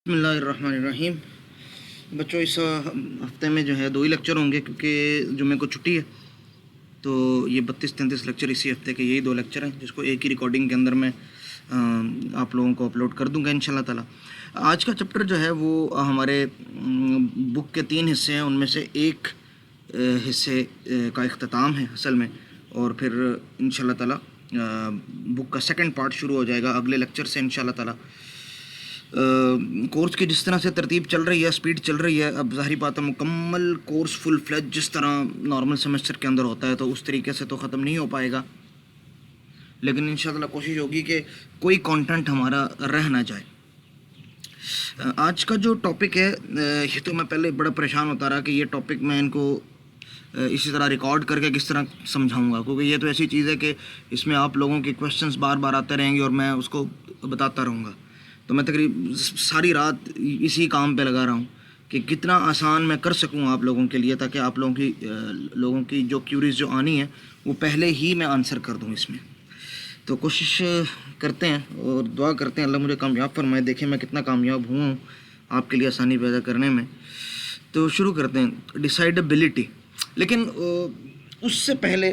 बिस्मिल्लाहिर्रहमानिर्रहीम। बच्चों, इस हफ्ते में जो है 2 ही लेक्चर होंगे क्योंकि जुमे को छुट्टी है। तो ये 32-33 लेक्चर इसी हफ्ते के यही 2 लेक्चर हैं, जिसको एक ही रिकॉर्डिंग के अंदर मैं आप लोगों को अपलोड कर दूंगा इंशाल्लाह ताला। आज का चैप्टर जो है वो हमारे बुक के 3 हिस्से हैं, उनमें से एक हिस्से का इख्तिताम है असल में, और फिर इंशाल्लाह ताला बुक का सेकंड पार्ट शुरू हो जाएगा अगले लेक्चर से इंशाल्लाह ताला। कोर्स की जिस तरह से तरतीब चल रही है, स्पीड चल रही है, अब ज़ाहिर बात है मुकम्मल कोर्स फुल फ्लेज जिस तरह नॉर्मल सेमेस्टर के अंदर होता है तो उस तरीके से तो ख़त्म नहीं हो पाएगा, लेकिन इंशाल्लाह कोशिश होगी कि कोई कंटेंट हमारा रह ना जाए। आज का जो टॉपिक है ये तो मैं पहले बड़ा परेशान होता रहा कि ये टॉपिक मैं इनको इसी तरह रिकॉर्ड करके किस तरह समझाऊंगा, क्योंकि ये तो ऐसी चीज़ है कि इसमें आप लोगों के क्वेश्चंस बार बार आते रहेंगे और मैं उसको बताता रहूँगा। तो मैं तकरीबन सारी रात इसी काम पे लगा रहा हूँ कि कितना आसान मैं कर सकूँ आप लोगों के लिए, ताकि आप लोगों की जो क्यूरीज जो आनी है वो पहले ही मैं आंसर कर दूँ इसमें। तो कोशिश करते हैं और दुआ करते हैं अल्लाह मुझे कामयाब फरमाए। देखें मैं कितना कामयाब हुआ हूँ आपके लिए आसानी पैदा करने में। तो शुरू करते हैं डिसाइडेबिलिटी। लेकिन उससे पहले,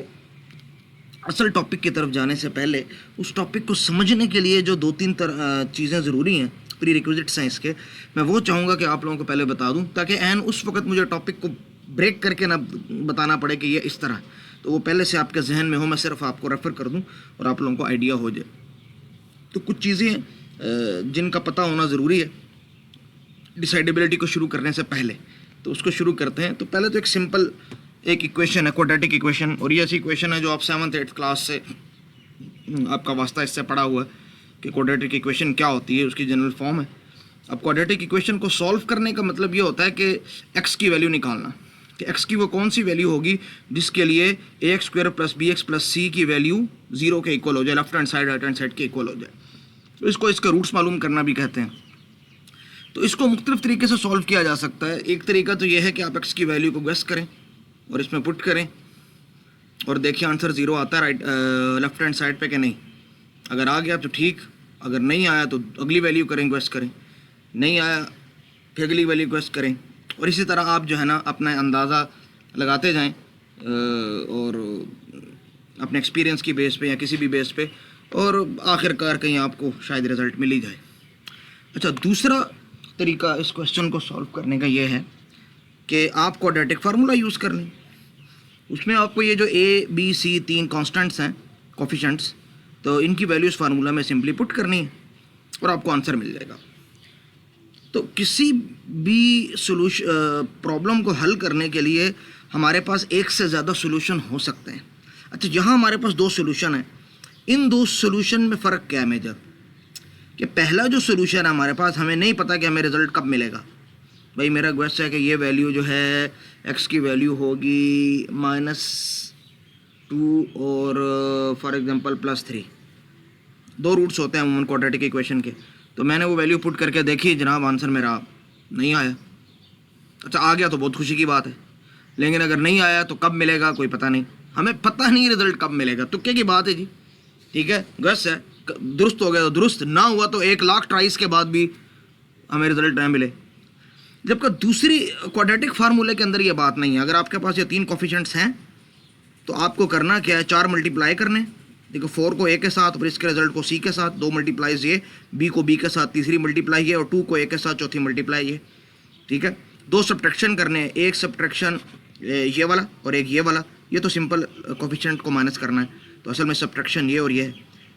असल टॉपिक की तरफ जाने से पहले, उस टॉपिक को समझने के लिए जो 2-3 चीज़ें ज़रूरी हैं, प्री रिक्विजिट्स हैं इसके, मैं वो चाहूँगा कि आप लोगों को पहले बता दूँ, ताकि एन उस वक्त मुझे टॉपिक को ब्रेक करके ना बताना पड़े कि ये इस तरह, तो वो पहले से आपके जहन में हो, मैं सिर्फ आपको रेफ़र कर दूँ और आप लोगों को आइडिया हो जाए। तो कुछ चीज़ें जिनका पता होना ज़रूरी है डिसाइडेबिलिटी को शुरू करने से पहले, तो उसको शुरू करते हैं। तो पहले तो एक सिंपल एक इक्वेशन है, क्वाड्रेटिक इक्वेशन, और ये ऐसी इक्वेशन है जो आप 7th-8th क्लास से आपका वास्ता इससे पढ़ा हुआ है कि क्वाड्रेटिक इक्वेशन क्या होती है, उसकी जनरल फॉर्म है। अब क्वाड्रेटिक इक्वेशन को सॉल्व करने का मतलब ये होता है कि x की वैल्यू निकालना, कि x की वो कौन सी वैल्यू होगी जिसके लिए ax² + bx + c की वैल्यू 0 के इक्वल हो जाए, left hand side right hand side के इक्वल हो जाए। तो इसको इसके रूट्स मालूम करना भी कहते हैं। तो इसको मुख्तलिफ तरीके से सॉल्व किया जा सकता है। एक तरीका तो ये है कि आप x की वैल्यू को गेस करें और इसमें पुट करें और देखिए आंसर 0 आता है राइट लेफ्ट हैंड साइड पे कि नहीं। अगर आ गया तो ठीक, अगर नहीं आया तो अगली वैल्यू करें, गेस करें, नहीं आया फिर अगली वैल्यू गेस करें, और इसी तरह आप जो है ना अपना अंदाज़ा लगाते जाएं और अपने एक्सपीरियंस की बेस पे या किसी भी बेस पे, और आखिरकार कहीं आपको शायद रिज़ल्ट मिल ही जाए। अच्छा, दूसरा तरीका इस क्वेश्चन को सॉल्व करने का ये है कि आप क्वाड्रेटिक फार्मूला यूज़ कर लें। उसमें आपको ये जो ए बी सी 3 कांस्टेंट्स हैं, कोफिशिएंट्स, तो इनकी वैल्यूज़ फार्मूला में सिंपली पुट करनी है और आपको आंसर मिल जाएगा। तो किसी भी प्रॉब्लम को हल करने के लिए हमारे पास एक से ज़्यादा सोल्यूशन हो सकते हैं। अच्छा, यहाँ हमारे पास 2 सोल्यूशन हैं। इन 2 सोल्यूशन में फ़र्क क्या है मेजर, कि पहला जो सोल्यूशन है हमारे पास, हमें नहीं पता कि हमें रिज़ल्ट कब मिलेगा। भाई मेरा क्वेश्चन है कि ये वैल्यू जो है x की वैल्यू होगी -2 और फॉर एग्जांपल +3। 2 रूट्स होते हैं अमूमन क्वाड्रेटिक इक्वेशन के। तो मैंने वो वैल्यू पुट करके देखी, जनाब आंसर मेरा नहीं आया। अच्छा, आ गया तो बहुत खुशी की बात है, लेकिन अगर नहीं आया तो कब मिलेगा कोई पता नहीं। हमें पता नहीं रिज़ल्ट कब मिलेगा, तुक्के की बात है जी। ठीक है, गस है, दुरुस्त हो गया तो दुरुस्त, ना हुआ तो 1 लाख ट्राइस के बाद भी हमें रिज़ल्ट ना मिले। जबकि दूसरी क्वाड्रेटिक फार्मूले के अंदर ये बात नहीं है। अगर आपके पास ये 3 कोफिशिएंट्स हैं तो आपको करना क्या है, 4 मल्टीप्लाई करने। देखो 4 को a के साथ और इसके रिजल्ट को c के साथ, 2 मल्टीप्लाइज ये, b को b के साथ तीसरी मल्टीप्लाई ये, और 2 को a के साथ चौथी मल्टीप्लाई ये। ठीक है, 2 सब्ट्रैक्शन करने हैं, एक सब्ट्रैक्शन ये वाला और एक ये वाला। ये तो सिंपल कोफिशिएंट को माइनस करना है, तो असल में सब्ट्रैक्शन ये और ये है।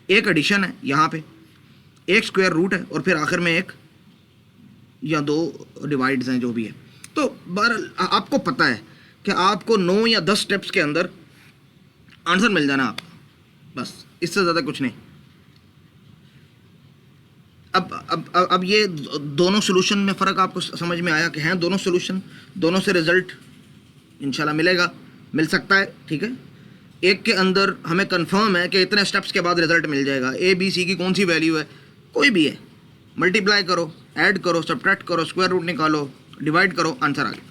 एक एडिशन है यहाँ पे, एक स्क्वायर रूट है, और फिर आखिर में एक या 2 डिवाइड्स हैं जो भी है। तो बहरहाल आपको पता है कि आपको 9 या 10 स्टेप्स के अंदर आंसर मिल जाना आपका, बस इससे ज़्यादा कुछ नहीं। अब ये दोनों सोल्यूशन में फ़र्क आपको समझ में आया कि हैं दोनों सोल्यूशन, दोनों से रिज़ल्ट इंशाल्लाह मिलेगा, मिल सकता है। ठीक है, एक के अंदर हमें कंफर्म है कि इतने स्टेप्स के बाद रिज़ल्ट मिल जाएगा। ए बी सी की कौन सी वैल्यू है, कोई भी है, मल्टीप्लाई करो, ऐड करो, सब्ट्रैक्ट करो, स्क्वायर रूट निकालो, डिवाइड करो, आंसर आ गया।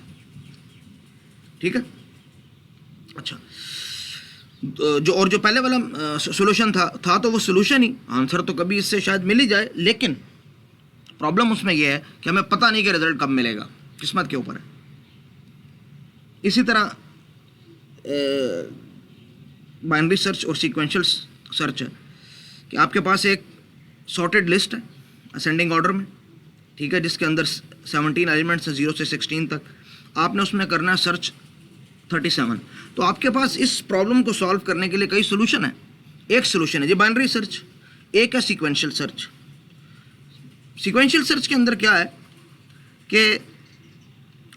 ठीक है। अच्छा, जो पहले वाला सॉल्यूशन था तो वो सॉल्यूशन ही, आंसर तो कभी इससे शायद मिल ही जाए, लेकिन प्रॉब्लम उसमें यह है कि हमें पता नहीं कि रिजल्ट कब मिलेगा, किस्मत के ऊपर है। इसी तरह बाइनरी सर्च और सीक्वेंशियल सर्च है कि आपके पास एक सॉर्टेड लिस्ट है असेंडिंग ऑर्डर में, ठीक है, जिसके अंदर 17 एलिमेंट्स हैं 0 से 16 तक। आपने उसमें करना है सर्च 37। तो आपके पास इस प्रॉब्लम को सॉल्व करने के लिए कई सोल्यूशन है। एक सोल्यूशन है जी बाइनरी सर्च, एक है सीक्वेंशियल सर्च। सीक्वेंशियल सर्च के अंदर क्या है कि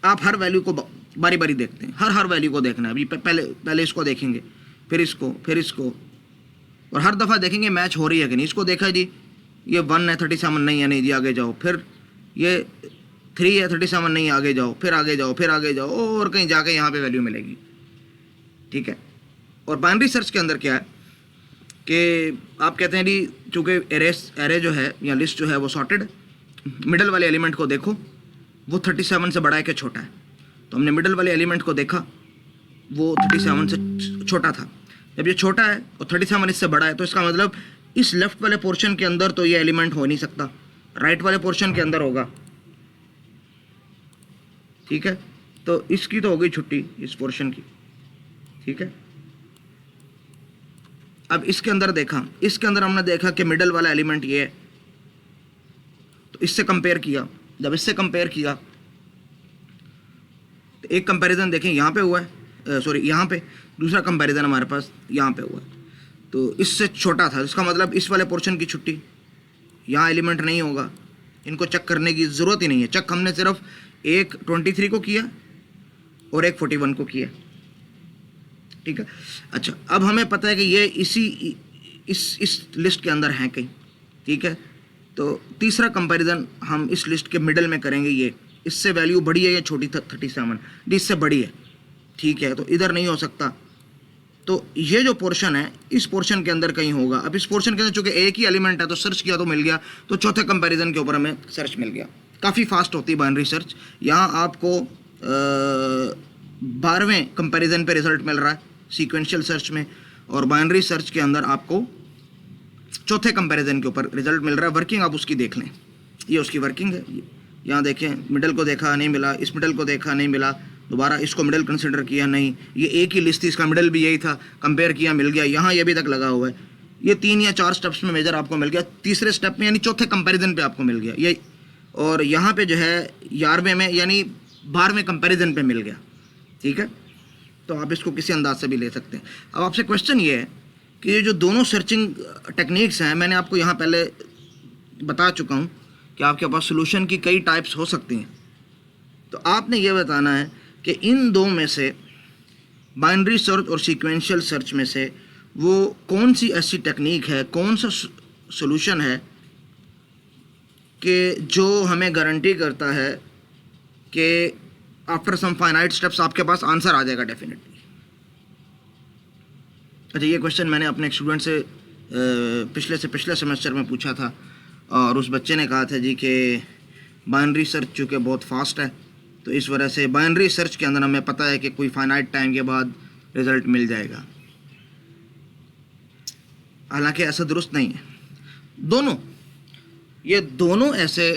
आप हर वैल्यू को बारी बारी देखते हैं, हर वैल्यू को देखना है। अभी पहले इसको देखेंगे, फिर इसको, और हर दफ़ा देखेंगे मैच हो रही है कि नहीं। इसको देखा जी, ये 1 है 37 नहीं है, नहीं जी आगे जाओ। फिर ये 3 है 37 नहीं, आगे जाओ, फिर आगे जाओ, और कहीं जाके यहाँ पे वैल्यू मिलेगी, ठीक है। और बाइनरी सर्च के अंदर क्या है कि आप कहते हैं जी चूँकि एरे जो है या लिस्ट जो है वो सॉर्टेड, मिडल वाले एलिमेंट को देखो वो 37 से बड़ा है कि छोटा है। तो हमने मिडल वाले एलिमेंट को देखा, वो 37 से छोटा था। जब ये छोटा है और 37 इससे बड़ा है, तो इसका मतलब इस लेफ्ट वाले पोर्शन के अंदर तो ये एलिमेंट हो नहीं सकता, राइट वाले पोर्शन के अंदर होगा, ठीक है। तो इसकी तो हो गई छुट्टी इस पोर्शन की, ठीक है। अब इसके अंदर देखा, इसके अंदर हमने देखा कि मिडल वाला एलिमेंट ये है, तो इससे कंपेयर किया। जब इससे कंपेयर किया तो एक कंपैरिजन देखें यहाँ पे हुआ है, सॉरी यहाँ पे, दूसरा कंपैरिजन हमारे पास यहाँ पे हुआ है, तो इससे छोटा था। इसका मतलब इस वाले पोर्शन की छुट्टी, यहाँ एलिमेंट नहीं होगा, इनको चेक करने की ज़रूरत ही नहीं है। चेक हमने सिर्फ एक 23 को किया और एक 41 को किया, ठीक है। अच्छा, अब हमें पता है कि ये इस लिस्ट के अंदर हैं कहीं, ठीक है। तो तीसरा कंपैरिजन हम इस लिस्ट के मिडल में करेंगे। ये इससे वैल्यू बड़ी है या छोटी 37, इससे बड़ी है, ठीक है, तो इधर नहीं हो सकता। तो ये जो पोर्शन है इस पोर्शन के अंदर कहीं होगा। अब इस पोर्शन के अंदर चूंकि एक ही एलिमेंट है तो सर्च किया तो मिल गया, तो चौथे कंपैरिजन के ऊपर हमें सर्च मिल गया। काफ़ी फास्ट होती है बाइनरी सर्च। यहाँ आपको 12वें कंपैरिजन पे रिजल्ट मिल रहा है सीक्वेंशियल सर्च में, और बाइनरी सर्च के अंदर आपको चौथे कंपैरिजन के ऊपर रिजल्ट मिल रहा है। वर्किंग आप उसकी देख लें, ये उसकी वर्किंग है। यहाँ देखें, मिडल को देखा नहीं मिला, इस मिडल को देखा नहीं मिला, दोबारा इसको मिडल कंसिडर किया नहीं, ये एक ही लिस्ट थी, इसका मिडल भी यही था, कंपेयर किया मिल गया, यहाँ ये अभी तक लगा हुआ है। ये 3 या 4 स्टेप्स में मेजर आपको मिल गया, तीसरे स्टेप में यानी चौथे कंपैरिजन पे आपको मिल गया ये, और यहाँ पे जो है 11वें में यानी 12वें कंपैरिजन पे मिल गया, ठीक है। तो आप इसको किसी अंदाज से भी ले सकते हैं। अब आपसे क्वेश्चन ये है कि ये जो दोनों सर्चिंग टेक्निक्स हैं, मैंने आपको यहाँ पहले बता चुका हूँ कि आपके पास सोल्यूशन की कई टाइप्स हो सकती हैं। तो आपने ये बताना है कि इन दो में से, बाइनरी सर्च और सीक्वेंशियल सर्च में से, वो कौन सी ऐसी टेक्निक है, कौन सा सोल्यूशन है कि जो हमें गारंटी करता है कि आफ्टर सम फाइनाइट स्टेप्स आपके पास आंसर आ जाएगा डेफिनेटली। अच्छा, ये क्वेश्चन मैंने अपने एक स्टूडेंट से पिछले सेमेस्टर में पूछा था, और उस बच्चे ने कहा था जी कि बाइनरी सर्च चूँकि बहुत फास्ट है, तो इस वजह से बाइनरी सर्च के अंदर हमें पता है कि कोई फाइनाइट टाइम के बाद रिज़ल्ट मिल जाएगा। हालांकि ऐसा दुरुस्त नहीं है। ये दोनों ऐसे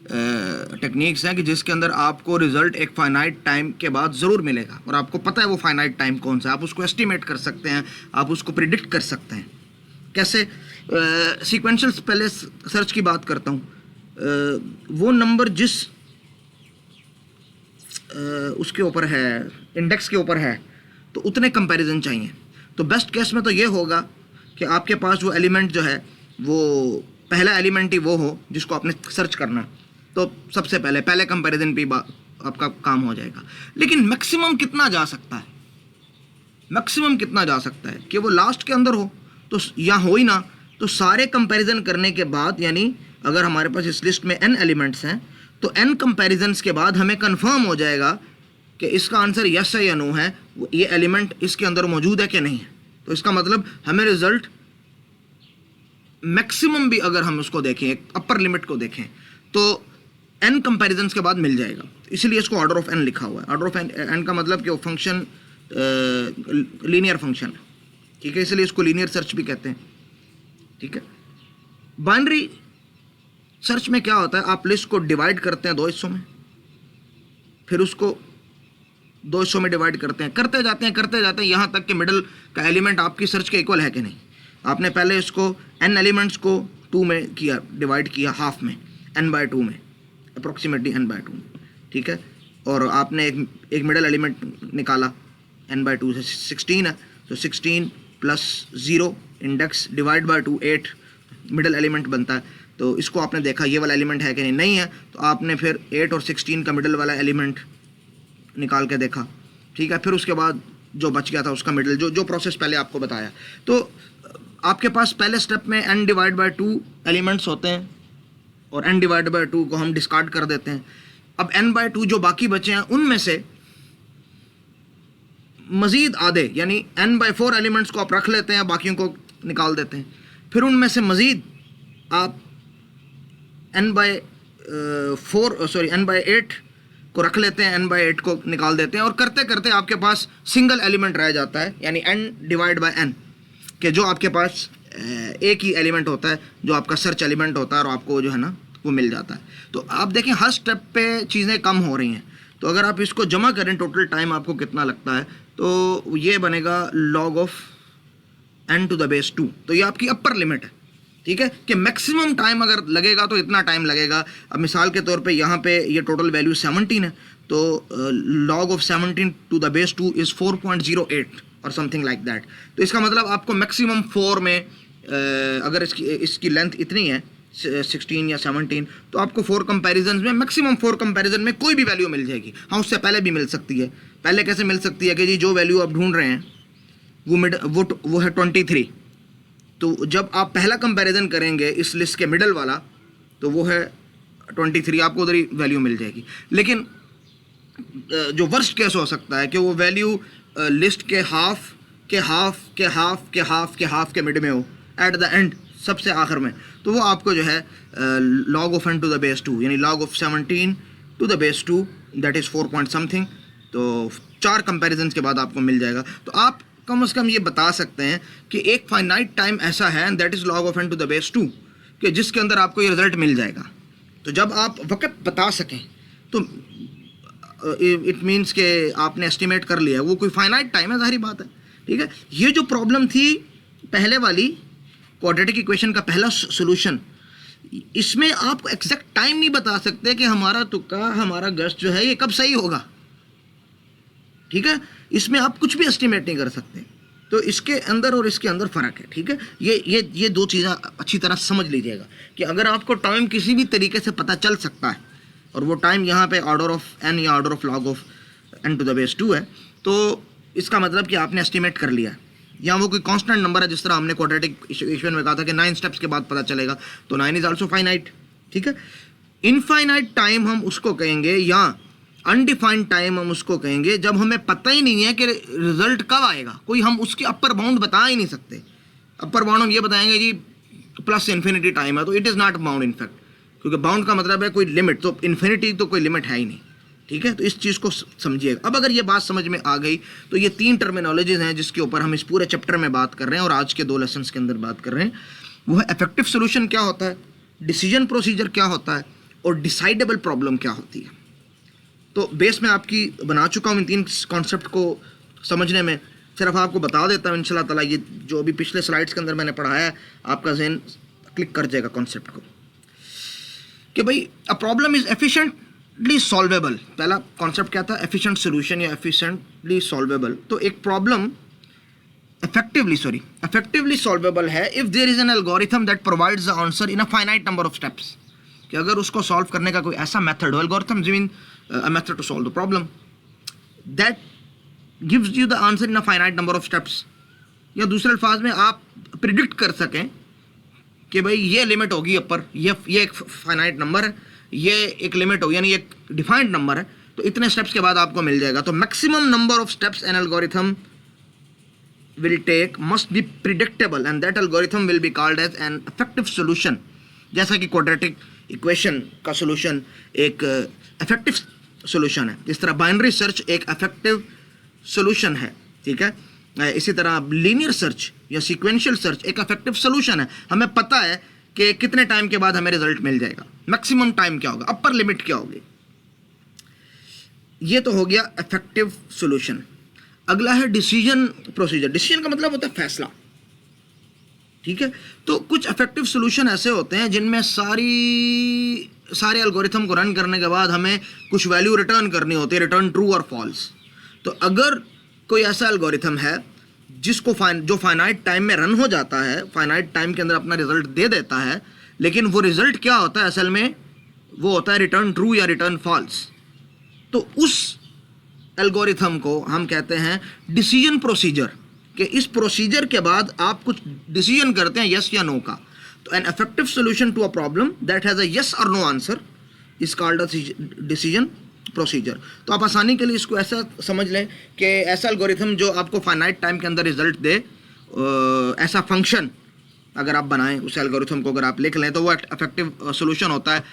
टेक्निक्स हैं कि जिसके अंदर आपको रिज़ल्ट एक फाइनाइट टाइम के बाद ज़रूर मिलेगा, और आपको पता है वो फाइनाइट टाइम कौन सा है, आप उसको एस्टिमेट कर सकते हैं, आप उसको प्रिडिक्ट कर सकते हैं। कैसे? सीक्वेंशियल पहले सर्च की बात करता हूँ। वो नंबर जिस उसके ऊपर है, इंडेक्स के ऊपर है, तो उतने कंपैरिजन चाहिए। तो बेस्ट केस में तो ये होगा कि आपके पास वो एलिमेंट जो है वो पहला एलिमेंट ही वो हो जिसको आपने सर्च करना है, तो सबसे पहले कंपैरिजन पे आपका काम हो जाएगा। लेकिन मैक्सिमम कितना जा सकता है? मैक्सिमम कितना जा सकता है कि वो लास्ट के अंदर हो, तो या हो ही ना, तो सारे कंपैरिजन करने के बाद, यानी अगर हमारे पास इस लिस्ट में n एलिमेंट्स हैं तो n कंपैरिजन्स के बाद हमें कंफर्म हो जाएगा कि इसका आंसर यस है या नो है, ये एलिमेंट इसके अंदर मौजूद है कि नहीं है। तो इसका मतलब हमें रिजल्ट मैक्सिमम भी अगर हम उसको देखें, अपर लिमिट को देखें, तो n कंपैरिजन्स के बाद मिल जाएगा। इसीलिए इसको ऑर्डर ऑफ n लिखा हुआ है। ऑर्डर ऑफ n का मतलब कि वो फंक्शन लीनियर फंक्शन है, ठीक है, इसलिए इसको लीनियर सर्च भी कहते हैं, ठीक है। बाइनरी सर्च में क्या होता है, आप लिस्ट को डिवाइड करते हैं 2 हिस्सों में, फिर उसको 2 हिस्सों में डिवाइड करते हैं, करते जाते हैं यहाँ तक कि मिडल का एलिमेंट आपकी सर्च के इक्वल है कि नहीं। आपने पहले इसको n एलिमेंट्स को 2 में किया, डिवाइड किया हाफ में, n/2 में, अप्रोक्सीमेटली n/2 में, ठीक है। और आपने एक मिडल एलिमेंट निकाला, n/2 से 16 है, तो 16 + 0 index divide by 2 8 middle element बनता है। तो इसको आपने देखा ये वाला एलिमेंट है कि नहीं है, तो आपने फिर 8 और 16 का मिडल वाला एलिमेंट निकाल के देखा, ठीक है। फिर उसके बाद जो बच गया था उसका मिडल, जो प्रोसेस पहले आपको बताया। तो आपके पास पहले स्टेप में n/2 एलिमेंट्स होते हैं और n/2 को हम डिस्कार्ड कर देते हैं। अब n/2 जो बाकी बचे हैं उनमें से मज़ीद आधे यानी n/4 एलिमेंट्स को आप रख लेते हैं, बाकियों को निकाल देते हैं। फिर उनमें से मज़ीद आप n/8 को रख लेते हैं, n/8 को निकाल देते हैं, और करते करते आपके पास सिंगल एलिमेंट रह जाता है, यानी n/n, कि जो आपके पास एक ही एलिमेंट होता है जो आपका सर्च एलिमेंट होता है, और आपको जो है ना वो मिल जाता है। तो आप देखें हर स्टेप पे चीज़ें कम हो रही हैं। तो अगर आप इसको जमा करें टोटल टाइम आपको कितना लगता है, तो ये बनेगा log of n⁻²। तो ये आपकी अपर लिमिट है, ठीक है, कि मैक्सिमम टाइम अगर लगेगा तो इतना टाइम लगेगा। अब मिसाल के तौर पे यहाँ पे ये टोटल वैल्यू 17 है, तो log of 17⁻² इज़ 4.08 और समथिंग लाइक दैट। तो इसका मतलब आपको मैक्सिमम 4 में अगर इसकी लेंथ इतनी है 16 या 17, तो आपको 4 कंपैरिजन में, मैक्सिमम 4 कंपैरिजन में कोई भी वैल्यू मिल जाएगी। हाँ, उससे पहले भी मिल सकती है। पहले कैसे मिल सकती है कि जी जो वैल्यू आप ढूंढ रहे हैं वो है 23, तो जब आप पहला कंपैरिजन करेंगे इस लिस्ट के मिडल वाला, तो वो है 23, आपको उधर ही वैल्यू मिल जाएगी। लेकिन जो वर्स्ट केस हो सकता है कि वो वैल्यू लिस्ट के हाफ के मिड में हो, एट द एंड, सबसे आखिर में, तो वो आपको जो है log of n⁻², यानी log of 17⁻², that is 4 point something. तो 4 कंपैरिजन के बाद आपको मिल जाएगा। तो आप कम से कम ये बता सकते हैं कि एक फाइनाइट टाइम ऐसा है, that is log of n⁻², कि जिसके अंदर आपको ये रिजल्ट मिल जाएगा। तो जब आप वक्त बता सकें तो इट मीन्स के आपने एस्टिमेट कर लिया, वो कोई फाइनाइट टाइम है, ज़ाहिर बात है, ठीक है। ये जो प्रॉब्लम थी पहले वाली क्वाड्रेटिक इक्वेशन का पहला सॉल्यूशन, इसमें आप एग्जैक्ट टाइम नहीं बता सकते कि हमारा तुक्का, हमारा गेस जो है ये कब सही होगा, ठीक है। इसमें आप कुछ भी एस्टिमेट नहीं कर सकते। तो इसके अंदर और इसके अंदर फ़र्क है, ठीक है। ये 2 चीज़ें अच्छी तरह समझ लीजिएगा कि अगर आपको टाइम किसी भी तरीके से पता चल सकता है, और वो टाइम यहाँ पे ऑर्डर ऑफ n या order of log of n⁻² है, तो इसका मतलब कि आपने एस्टिमेट कर लिया है। या वो कोई कांस्टेंट नंबर है, जिस तरह हमने क्वाड्रेटिक इक्वेशन में कहा था कि 9 स्टेप्स के बाद पता चलेगा, तो 9 इज़ आल्सो फाइनाइट, ठीक है। इनफाइनाइट टाइम हम उसको कहेंगे, या अनडिफाइंड टाइम हम उसको कहेंगे जब हमें पता ही नहीं है कि रिजल्ट कब आएगा। कोई हम उसकी अपर बाउंड बता ही नहीं सकते। अपर बाउंड हम ये बताएंगे जी +∞ टाइम है, तो it is not bound in fact, क्योंकि बाउंड का मतलब है कोई लिमिट, तो इन्फिनिटी तो कोई लिमिट है ही नहीं, ठीक है। तो इस चीज़ को समझिएगा। अब अगर ये बात समझ में आ गई, तो ये 3 टर्मिनोलॉजीज़ हैं जिसके ऊपर हम इस पूरे चैप्टर में बात कर रहे हैं और आज के 2 लेसन्स के अंदर बात कर रहे हैं। वो है इफेक्टिव सोल्यूशन क्या होता है, डिसीजन प्रोसीजर क्या होता है, और डिसाइडेबल प्रॉब्लम क्या होती है। तो बेस में आपकी बना चुका हूँ इन 3 कॉन्सेप्ट को समझने में। सिर्फ आपको बता देता हूँ इंशाल्लाह ताला, ये जो अभी पिछले स्लाइड्स के अंदर मैंने पढ़ाया है, आपका जहन क्लिक कर जाएगा कॉन्सेप्ट को, कि भाई a problem is efficiently solvable. पहला कॉन्सेप्ट क्या था, एफिशिएंट सोल्यूशन या एफिशिएंटली सॉल्वेबल। तो एक प्रॉब्लम इफेक्टिवली सॉल्वेबल है if there is an algorithm that provides the answer in a finite number of steps. कि अगर उसको सॉल्व करने का कोई ऐसा मेथड हो, algorithm mean a method to solve the problem that gives you the answer in a finite number of steps। या दूसरे अल्फाज में आप प्रिडिक्ट कर सकें कि भाई ये लिमिट होगी अपर, ये एक फाइनाइट नंबर है, ये एक लिमिट होगी, यानी एक डिफाइंड नंबर है, तो इतने स्टेप्स के बाद आपको मिल जाएगा। तो maximum number of steps an algorithm will take must be predictable and that algorithm will be called as an effective solution। जैसा कि क्वाड्रेटिक इक्वेशन का सोल्यूशन एक इफेक्टिव सोल्यूशन है, इस तरह बाइनरी सर्च एक इफेक्टिव सोल्यूशन है, ठीक है। इसी तरह लीनियर सर्च या सीक्वेंशियल सर्च एक इफेक्टिव सोल्यूशन है। हमें पता है कि कितने टाइम के बाद हमें रिजल्ट मिल जाएगा, मैक्सिमम टाइम क्या होगा, अपर लिमिट क्या होगी। ये तो हो गया इफेक्टिव सॉल्यूशन। अगला है डिसीजन प्रोसीजर। डिसीजन का मतलब होता है फैसला, ठीक है। तो कुछ इफेक्टिव सॉल्यूशन ऐसे होते हैं जिनमें सारे एल्गोरिथम को रन करने के बाद हमें कुछ वैल्यू रिटर्न करनी होती है, रिटर्न ट्रू और फॉल्स। तो अगर कोई ऐसा एल्गोरिथम है जिसको जो फाइनाइट टाइम में रन हो जाता है, फाइनाइट टाइम के अंदर अपना रिजल्ट दे देता है, लेकिन वो रिजल्ट क्या होता है असल में, वो होता है रिटर्न ट्रू या रिटर्न फॉल्स। तो उस एल्गोरिथम को हम कहते हैं डिसीजन प्रोसीजर, कि इस प्रोसीजर के बाद आप कुछ डिसीजन करते हैं यस या नो का। तो an effective solution to a problem that has a yes और no answer is called a decision procedure. तो आप आसानी के लिए इसको ऐसा समझ लें कि ऐसा एल्गोरिथम जो आपको फाइनाइट टाइम के अंदर रिजल्ट दे, ऐसा फंक्शन अगर आप बनाएं, उस एल्गोरिथम को अगर आप लिख लें तो वो इफेक्टिव सॉल्यूशन होता है।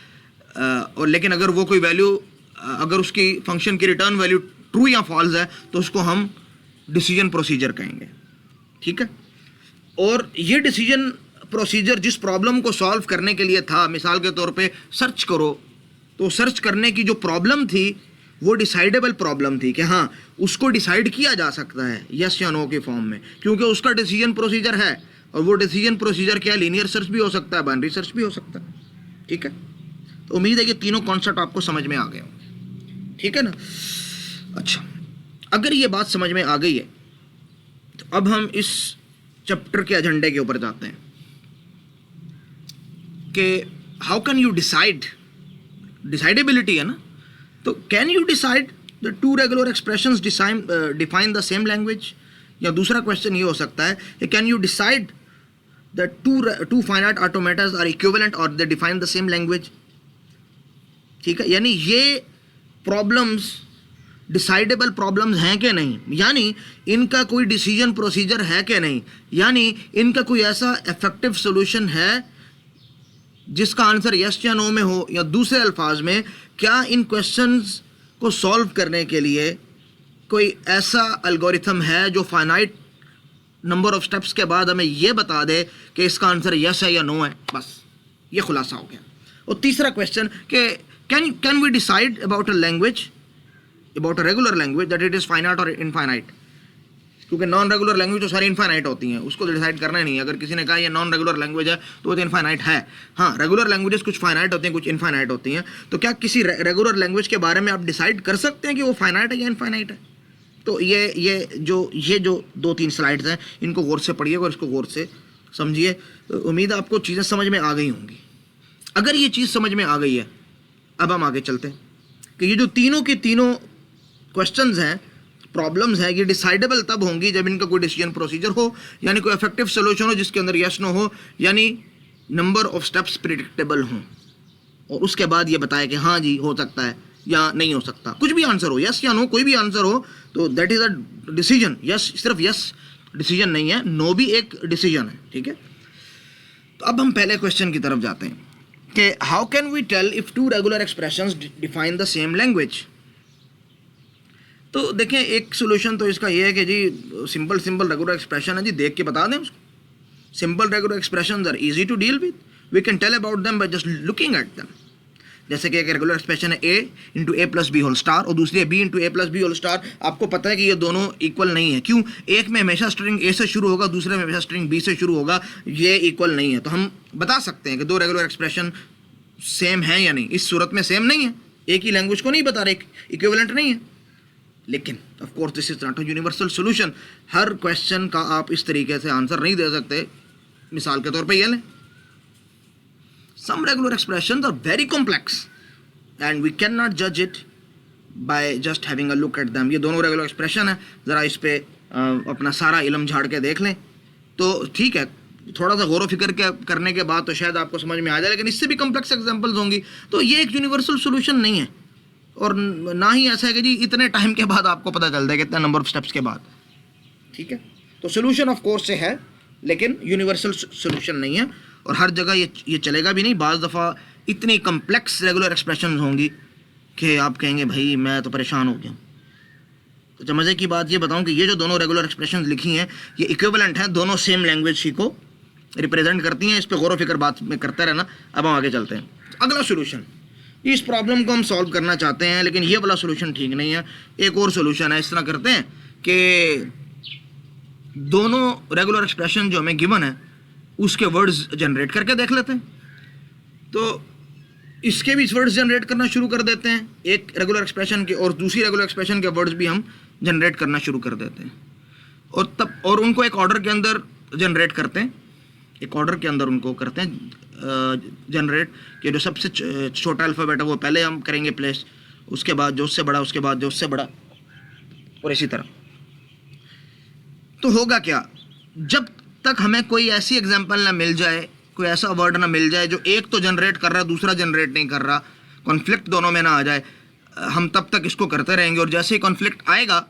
और लेकिन अगर वो कोई वैल्यू, अगर उसकी फंक्शन की रिटर्न वैल्यू ट्रू या फॉल्स है तो उसको हम डिसीजन प्रोसीजर कहेंगे, ठीक है। और ये डिसीजन प्रोसीजर जिस प्रॉब्लम को सॉल्व करने के लिए था, मिसाल के तौर पे सर्च करो, तो सर्च करने की जो प्रॉब्लम थी वो डिसाइडेबल प्रॉब्लम थी, कि हाँ उसको डिसाइड किया जा सकता है यस या नो के फॉर्म में, क्योंकि उसका डिसीजन प्रोसीजर है। और वो डिसीजन प्रोसीजर क्या, लीनियर सर्च भी हो सकता है, बाइनरी सर्च भी हो सकता है, ठीक है। तो उम्मीद है कि तीनों कॉन्सेप्ट आपको समझ में आ गए होंगे, ठीक है ना। अच्छा, अगर ये बात समझ में आ गई है तो अब हम इस चैप्टर के एजेंडे के ऊपर जाते हैं कि how can you decide, decidability है ना। तो can you decide the two regular expressions define the same language, या दूसरा क्वेश्चन ये हो सकता है कि can you decide the two finite automatas are equivalent और they define the same language, ठीक है। यानी ये प्रॉब्लम्स डिसाइडेबल प्रॉब्लम्स हैं कि नहीं, यानी इनका कोई डिसीजन प्रोसीजर है कि नहीं, यानी इनका कोई ऐसा इफेक्टिव सॉल्यूशन है जिसका आंसर यस या नो में हो, या दूसरे अल्फाज में क्या इन क्वेश्चंस को सॉल्व करने के लिए कोई ऐसा एल्गोरिथम है जो फाइनाइट नंबर ऑफ स्टेप्स के बाद हमें यह बता दे कि इसका आंसर यस है या नो है। बस ये खुलासा हो गया। और तीसरा क्वेश्चन कि can we decide about a language, about a regular language that it is finite और इनफाइनाइट, क्योंकि नॉन रेगुलर लैंग्वेज तो सारी इनफाइनाइट होती हैं, उसको डिसाइड करना ही नहीं है। अगर किसी ने कहा ये नॉन रेगुलर लैंग्वेज है तो वो तो इनफाइनाइट है। हाँ, रेगुलर लैंग्वेजेस कुछ फाइनाइट होती हैं, कुछ इनफाइनाइट होती हैं। तो क्या किसी रेगुलर लैंग्वेज के बारे में आप डिसाइड कर सकते हैं कि वो फाइनाइट है या इनफाइनाइट है। तो ये जो 2-3 स्लाइड्स हैं, इनको गौर से पढ़िए और इसको गौर से समझिए। तो उम्मीद है आपको चीज़ें समझ में आ गई होंगी। अगर ये चीज़ समझ में आ गई है, अब हम आगे चलते हैं कि ये जो तीनों के तीनों क्वेश्चंस हैं, प्रॉब्लम्स हैं, ये डिसाइडेबल तब होंगी जब इनका कोई डिसीजन प्रोसीजर हो, यानी कोई इफेक्टिव सॉल्यूशन हो जिसके अंदर यस नो हो, यानी नंबर ऑफ स्टेप्स प्रिडिक्टेबल हों, और उसके बाद ये बताया कि हाँ जी हो सकता है या नहीं हो सकता, कुछ भी आंसर हो, यस या नो कोई भी आंसर हो, तो that is a decision. Yes सिर्फ यस डिसीजन नहीं है, नो भी एक डिसीजन है, ठीक है। तो अब हम पहले क्वेश्चन की तरफ जाते हैं कि how can we tell if two regular expressions define the same language. तो देखें, एक सोल्यूशन तो इसका ये है कि जी सिंपल रेगुलर एक्सप्रेशन है जी, देख के बता दें उसको। Simple regular expressions are easy to deal with, we can tell about them by just looking at them. जैसे कि एक रेगुलर एक्सप्रेशन है a into a plus b whole star और दूसरी है b into a plus b whole star. आपको पता है कि ये दोनों इक्वल नहीं है। क्यों? एक में हमेशा स्ट्रिंग a से शुरू होगा, दूसरे में हमेशा स्ट्रिंग b से शुरू होगा, ये इक्वल नहीं है। तो हम बता सकते हैं कि दो रेगुलर एक्सप्रेशन सेम है या नहीं। इस सूरत में सेम नहीं है, एक ही लैंग्वेज को नहीं बता रहे, इक्विवेलेंट नहीं है। लेकिन of course this is not a universal solution. Her question का आप इस तरीके से आंसर नहीं दे सकते। मिसाल के तौर पे ये लें, some regular expressions are very complex and we cannot judge it by just having a look at them। ये दोनों रेगुलर एक्सप्रेशन है, ज़रा इस पे अपना सारा इल्म झाड़ के देख लें तो ठीक है, थोड़ा सा गौर फिक्र करने के बाद तो शायद आपको समझ में आ जाए। लेकिन इससे भी कम्प्लेक्स एग्जांपल्स होंगी। तो ये एक यूनिवर्सल सॉल्यूशन नहीं है, और ना ही ऐसा है कि जी इतने टाइम के बाद आपको पता चलता है कितना नंबर ऑफ स्टेप्स के बाद, ठीक है। तो सोल्यूशन ऑफ कोर्स से है, लेकिन यूनिवर्सल सॉल्यूशन नहीं है, और हर जगह ये चलेगा भी नहीं। बाज़ दफ़ा इतनी कम्प्लेक्स रेगुलर एक्सप्रेशन होंगी कि आप कहेंगे भाई मैं तो परेशान हो गया। तो जब मज़े की बात ये बताऊं कि ये जो दोनों रेगुलर एक्सप्रेशन लिखी हैं ये इक्विवेलेंट हैं, दोनों सेम लैंग्वेज ही को रिप्रेजेंट करती हैं। इस पर गौर व फिक्र बात में करते रहना। अब हम आगे चलते हैं। अगला सोल्यूशन, इस प्रॉब्लम को हम सॉल्व करना चाहते हैं लेकिन ये वाला सोल्यूशन ठीक नहीं है, एक और सोल्यूशन है। इस तरह करते हैं कि दोनों रेगुलर एक्सप्रेशन जो हमें गिवन है उसके वर्ड्स जनरेट करके देख लेते हैं। तो इसके भी वर्ड्स जनरेट करना शुरू कर देते हैं, एक रेगुलर एक्सप्रेशन के और दूसरी रेगुलर एक्सप्रेशन के वर्ड्स भी हम जनरेट करना शुरू कर देते हैं और उनको एक ऑर्डर के अंदर जनरेट करते हैं। एक ऑर्डर के अंदर उनको करते हैं जनरेट, कि जो सबसे छोटा अल्फ़ाबेट है वो पहले हम करेंगे प्लेस, उसके बाद जो उससे बड़ा, उसके बाद जो उससे बड़ा, और इसी तरह। तो होगा क्या, जब तक हमें कोई ऐसी एग्जांपल ना मिल जाए, कोई ऐसा वर्ड ना मिल जाए जो एक तो जनरेट कर रहा है दूसरा जनरेट नहीं कर रहा, कॉन्फ्लिक्ट दोनों में ना आ जाए, हम तब तक इसको करते रहेंगे। और जैसे ही कॉन्फ्लिक्ट आएगा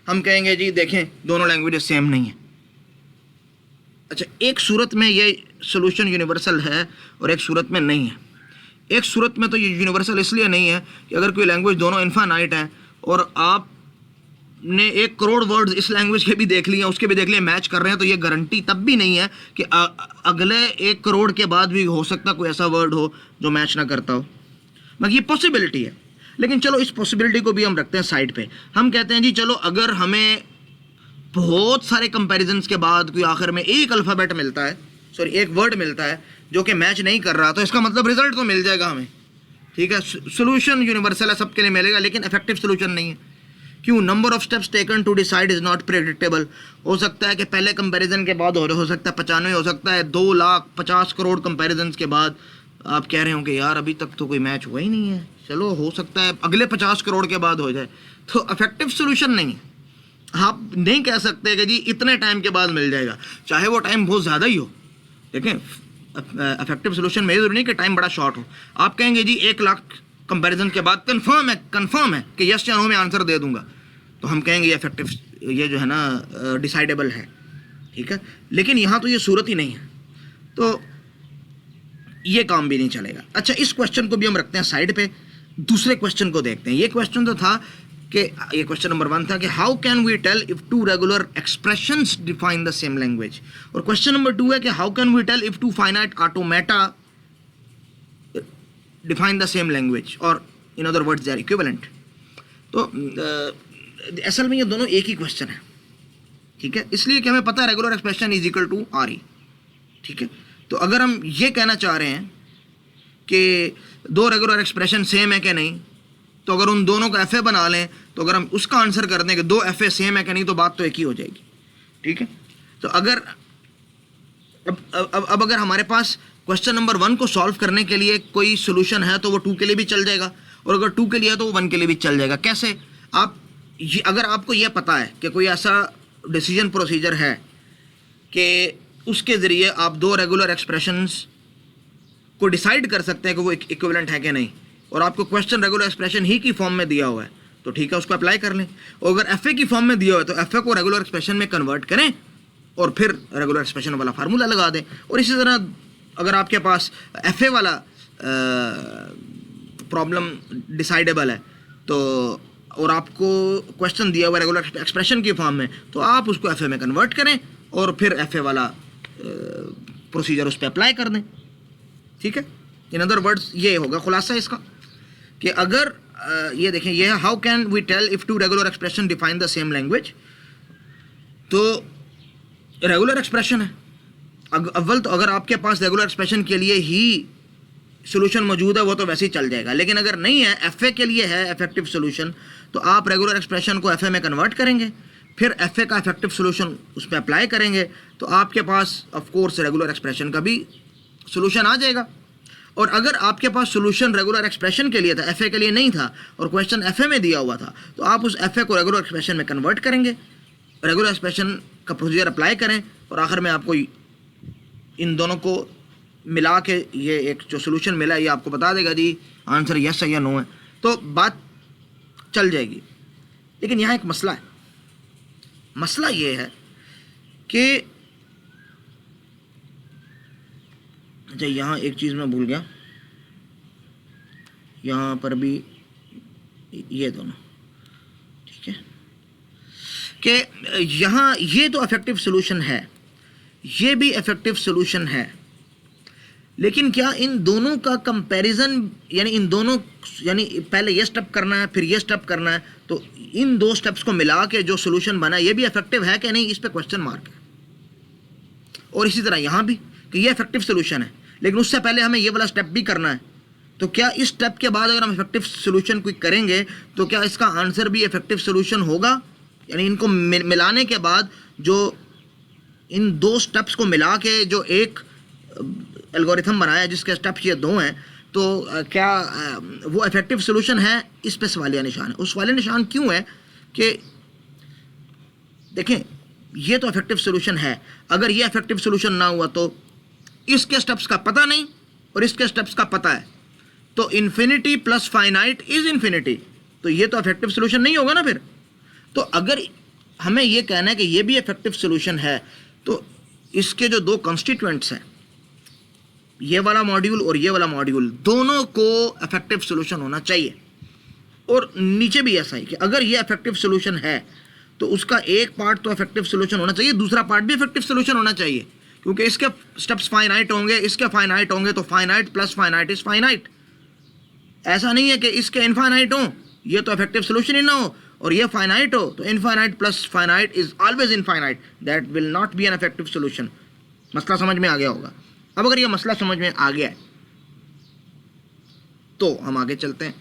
हम कहेंगे जी देखें दोनों लैंग्वेजेस सेम नहीं है। अच्छा, एक सूरत में ये सोल्यूशन यूनिवर्सल है और एक सूरत में नहीं है। एक सूरत में तो ये यूनिवर्सल इसलिए नहीं है कि अगर कोई लैंग्वेज दोनों इन्फानाइट हैं और आपने 1 करोड़ वर्ड्स इस लैंग्वेज के भी देख लिए उसके भी देख लिए, मैच कर रहे हैं, तो ये गारंटी तब भी नहीं है कि अगले 1 करोड़ के बाद भी हो सकता कोई ऐसा वर्ड हो जो मैच ना करता हो। बाकी ये पॉसिबिलिटी है, लेकिन चलो इस पॉसिबिलिटी को भी हम रखते हैं साइड पे। हम कहते हैं जी चलो अगर हमें बहुत सारे कंपैरिजन्स के बाद कोई आखिर में एक अल्फ़ाबेट मिलता है, सॉरी एक वर्ड मिलता है जो कि मैच नहीं कर रहा, तो इसका मतलब रिजल्ट तो मिल जाएगा हमें, ठीक है। सोल्यूशन यूनिवर्सल है, सबके लिए मिलेगा, लेकिन इफेक्टिव सोल्यूशन नहीं है। क्यों? Number of steps taken to decide is not predictable. हो सकता है कि पहले कंपैरिजन के बाद हो सकता है 95, हो सकता है 2,50,000 करोड़ कंपैरिजन्स के बाद आप कह रहे हो कि यार अभी तक तो कोई मैच हुआ ही नहीं है, चलो हो सकता है अगले 50 करोड़ के बाद हो जाए। तो इफेक्टिव सोल्यूशन नहीं है। आप नहीं कह सकते कि जी इतने टाइम के बाद मिल जाएगा, चाहे वो टाइम बहुत ज़्यादा ही हो। देखें, इफेक्टिव सोल्यूशन में ज़रूरी नहीं कि टाइम बड़ा शॉर्ट हो। आप कहेंगे जी 1 लाख कंपैरिजन के बाद कंफर्म है कि यस या नो में आंसर दे दूंगा, तो हम कहेंगे ये इफेक्टिव, ये जो है ना डिसाइडेबल है, ठीक है। लेकिन यहाँ तो ये सूरत ही नहीं है, तो ये काम भी नहीं चलेगा। अच्छा, इस क्वेश्चन को भी हम रखते हैं साइड पे, दूसरे क्वेश्चन को देखते हैं। ये क्वेश्चन तो था कि ये क्वेश्चन नंबर 1 था कि how can we tell if 2 regular expressions define the same language, और क्वेश्चन नंबर 2 है कि how can we tell if 2 finite automata define the same language, और in other words they are equivalent. तो असल में ये दोनों एक ही क्वेश्चन है, ठीक है, इसलिए कि हमें पता है regular expression is equal to R E, ठीक है। तो अगर हम ये कहना चाह रहे हैं कि 2 रेगुलर एक्सप्रेशन सेम है कि नहीं, तो अगर उन दोनों का एफ ए बना लें, तो अगर हम उसका आंसर कर दें कि 2 एफ ए सेम है कि नहीं, तो बात तो एक ही हो जाएगी, ठीक है। तो अगर अब अगर हमारे पास क्वेश्चन नंबर 1 को सॉल्व करने के लिए कोई सोल्यूशन है तो वो 2 के लिए भी चल जाएगा, और अगर 2 के लिए है तो वो 1 के लिए भी चल जाएगा। कैसे? अगर आपको यह पता है कि कोई ऐसा डिसीजन प्रोसीजर है कि उसके ज़रिए आप 2 रेगुलर एक्सप्रेशंस को डिसाइड कर सकते हैं कि वो इक्विवेलेंट है कि नहीं, और आपको क्वेश्चन रेगुलर एक्सप्रेशन ही की फॉर्म में दिया हुआ है, तो ठीक है, उसको अप्लाई कर लें। और अगर एफ ए की फॉर्म में दिया हुआ है तो एफ ए को रेगुलर एक्सप्रेशन में कन्वर्ट करें और फिर रेगुलर एक्सप्रेशन वाला फार्मूला लगा दें। और इसी तरह अगर आपके पास एफ ए वाला प्रॉब्लम डिसाइडेबल है तो, और आपको क्वेश्चन दिया हुआ रेगुलर एक्सप्रेशन की फॉर्म में, तो आप उसको एफ ए में कन्वर्ट करें और फिर एफ ए वाला प्रोसीजर उस पर अप्लाई कर दें, ठीक है। इन अदर वर्ड्स ये होगा खुलासा इसका कि अगर ये देखें, ये है how can we tell if 2 regular expression define the same language. तो रेगुलर एक्सप्रेशन है अव्वल, तो अगर आपके पास रेगुलर एक्सप्रेशन के लिए ही सोल्यूशन मौजूद है वो तो वैसे ही चल जाएगा। लेकिन अगर नहीं है, एफ ए के लिए है इफेक्टिव सोल्यूशन, तो आप रेगुलर एक्सप्रेशन को एफ ए में कन्वर्ट करेंगे, फिर एफ ए का इफेक्टिव सोल्यूशन उस पर अप्लाई करेंगे, तो आपके पास ऑफ कोर्स रेगुलर एक्सप्रेशन का भी सोल्यूशन आ जाएगा। और अगर आपके पास सोल्यूशन रेगुलर एक्सप्रेशन के लिए था, एफ ए के लिए नहीं था, और क्वेश्चन एफ ए में दिया हुआ था, तो आप उस एफ ए को रेगुलर एक्सप्रेशन में कन्वर्ट करेंगे, रेगुलर एक्सप्रेशन का प्रोसीजर अप्लाई करें, और आखिर में आपको इन दोनों को मिला के ये एक जो सोल्यूशन मिला है ये आपको बता देगा जी आंसर यस है या नो है, तो बात चल जाएगी। लेकिन यहाँ एक मसला है। मसला ये है कि अच्छा, यहाँ एक चीज़ मैं भूल गया, यहाँ पर भी ये दोनों, ठीक है, कि यहाँ ये तो इफेक्टिव सोल्यूशन है ये भी इफेक्टिव सोल्यूशन है। लेकिन क्या इन दोनों का कंपैरिजन, यानी इन दोनों, यानी पहले ये स्टेप करना है फिर ये स्टेप करना है, तो इन दो स्टेप्स को मिला के जो सोल्यूशन बना ये भी इफेक्टिव है कि नहीं, इस पे क्वेश्चन मार्क है। और इसी तरह यहाँ भी कि ये इफेक्टिव सोल्यूशन है, लेकिन उससे पहले हमें ये वाला स्टेप भी करना है। तो क्या इस स्टेप के बाद अगर हम इफेक्टिव सोल्यूशन कोई करेंगे तो क्या इसका आंसर भी इफेक्टिव सोल्यूशन होगा? यानी इनको मिलाने के बाद जो इन दो स्टेप्स को मिला के जो एक एल्गोरिथम बनाया जिसके स्टेप्स ये दो हैं, तो क्या वो इफेक्टिव सोल्यूशन है? इस पे सवालिया निशान है। उस सवालिया निशान क्यों है कि देखें, ये तो इफेक्टिव सोल्यूशन है, अगर ये इफेक्टिव सोल्यूशन ना हुआ तो इसके स्टेप्स का पता नहीं और इसके स्टेप्स का पता है, तो infinity plus finite is infinity, तो ये तो इफेक्टिव सोल्यूशन नहीं होगा ना फिर। तो अगर हमें ये कहना है कि ये भी इफेक्टिव सोल्यूशन है, तो इसके जो दो कॉन्स्टिट्यूएंट्स हैं, ये वाला मॉड्यूल और ये वाला मॉड्यूल, दोनों को इफेक्टिव सोल्यूशन होना चाहिए। और नीचे भी ऐसा ही कि अगर ये इफेक्टिव सोल्यूशन है तो उसका एक पार्ट तो इफेक्टिव सोल्यूशन होना चाहिए, दूसरा पार्ट भी इफेक्टिव सोल्यूशन होना चाहिए, क्योंकि इसके स्टेप्स फाइनाइट होंगे, इसके फाइनाइट होंगे, तो finite plus finite is finite. ऐसा नहीं है कि इसके इनफाइनाइट हो ये तो इफेक्टिव सोल्यूशन ही ना हो, और ये फाइनाइट हो तो infinite plus finite is always infinite, that will not be N effective solution. मसला समझ में आ गया होगा। अब अगर ये मसला समझ में आ गया है तो हम आगे चलते हैं।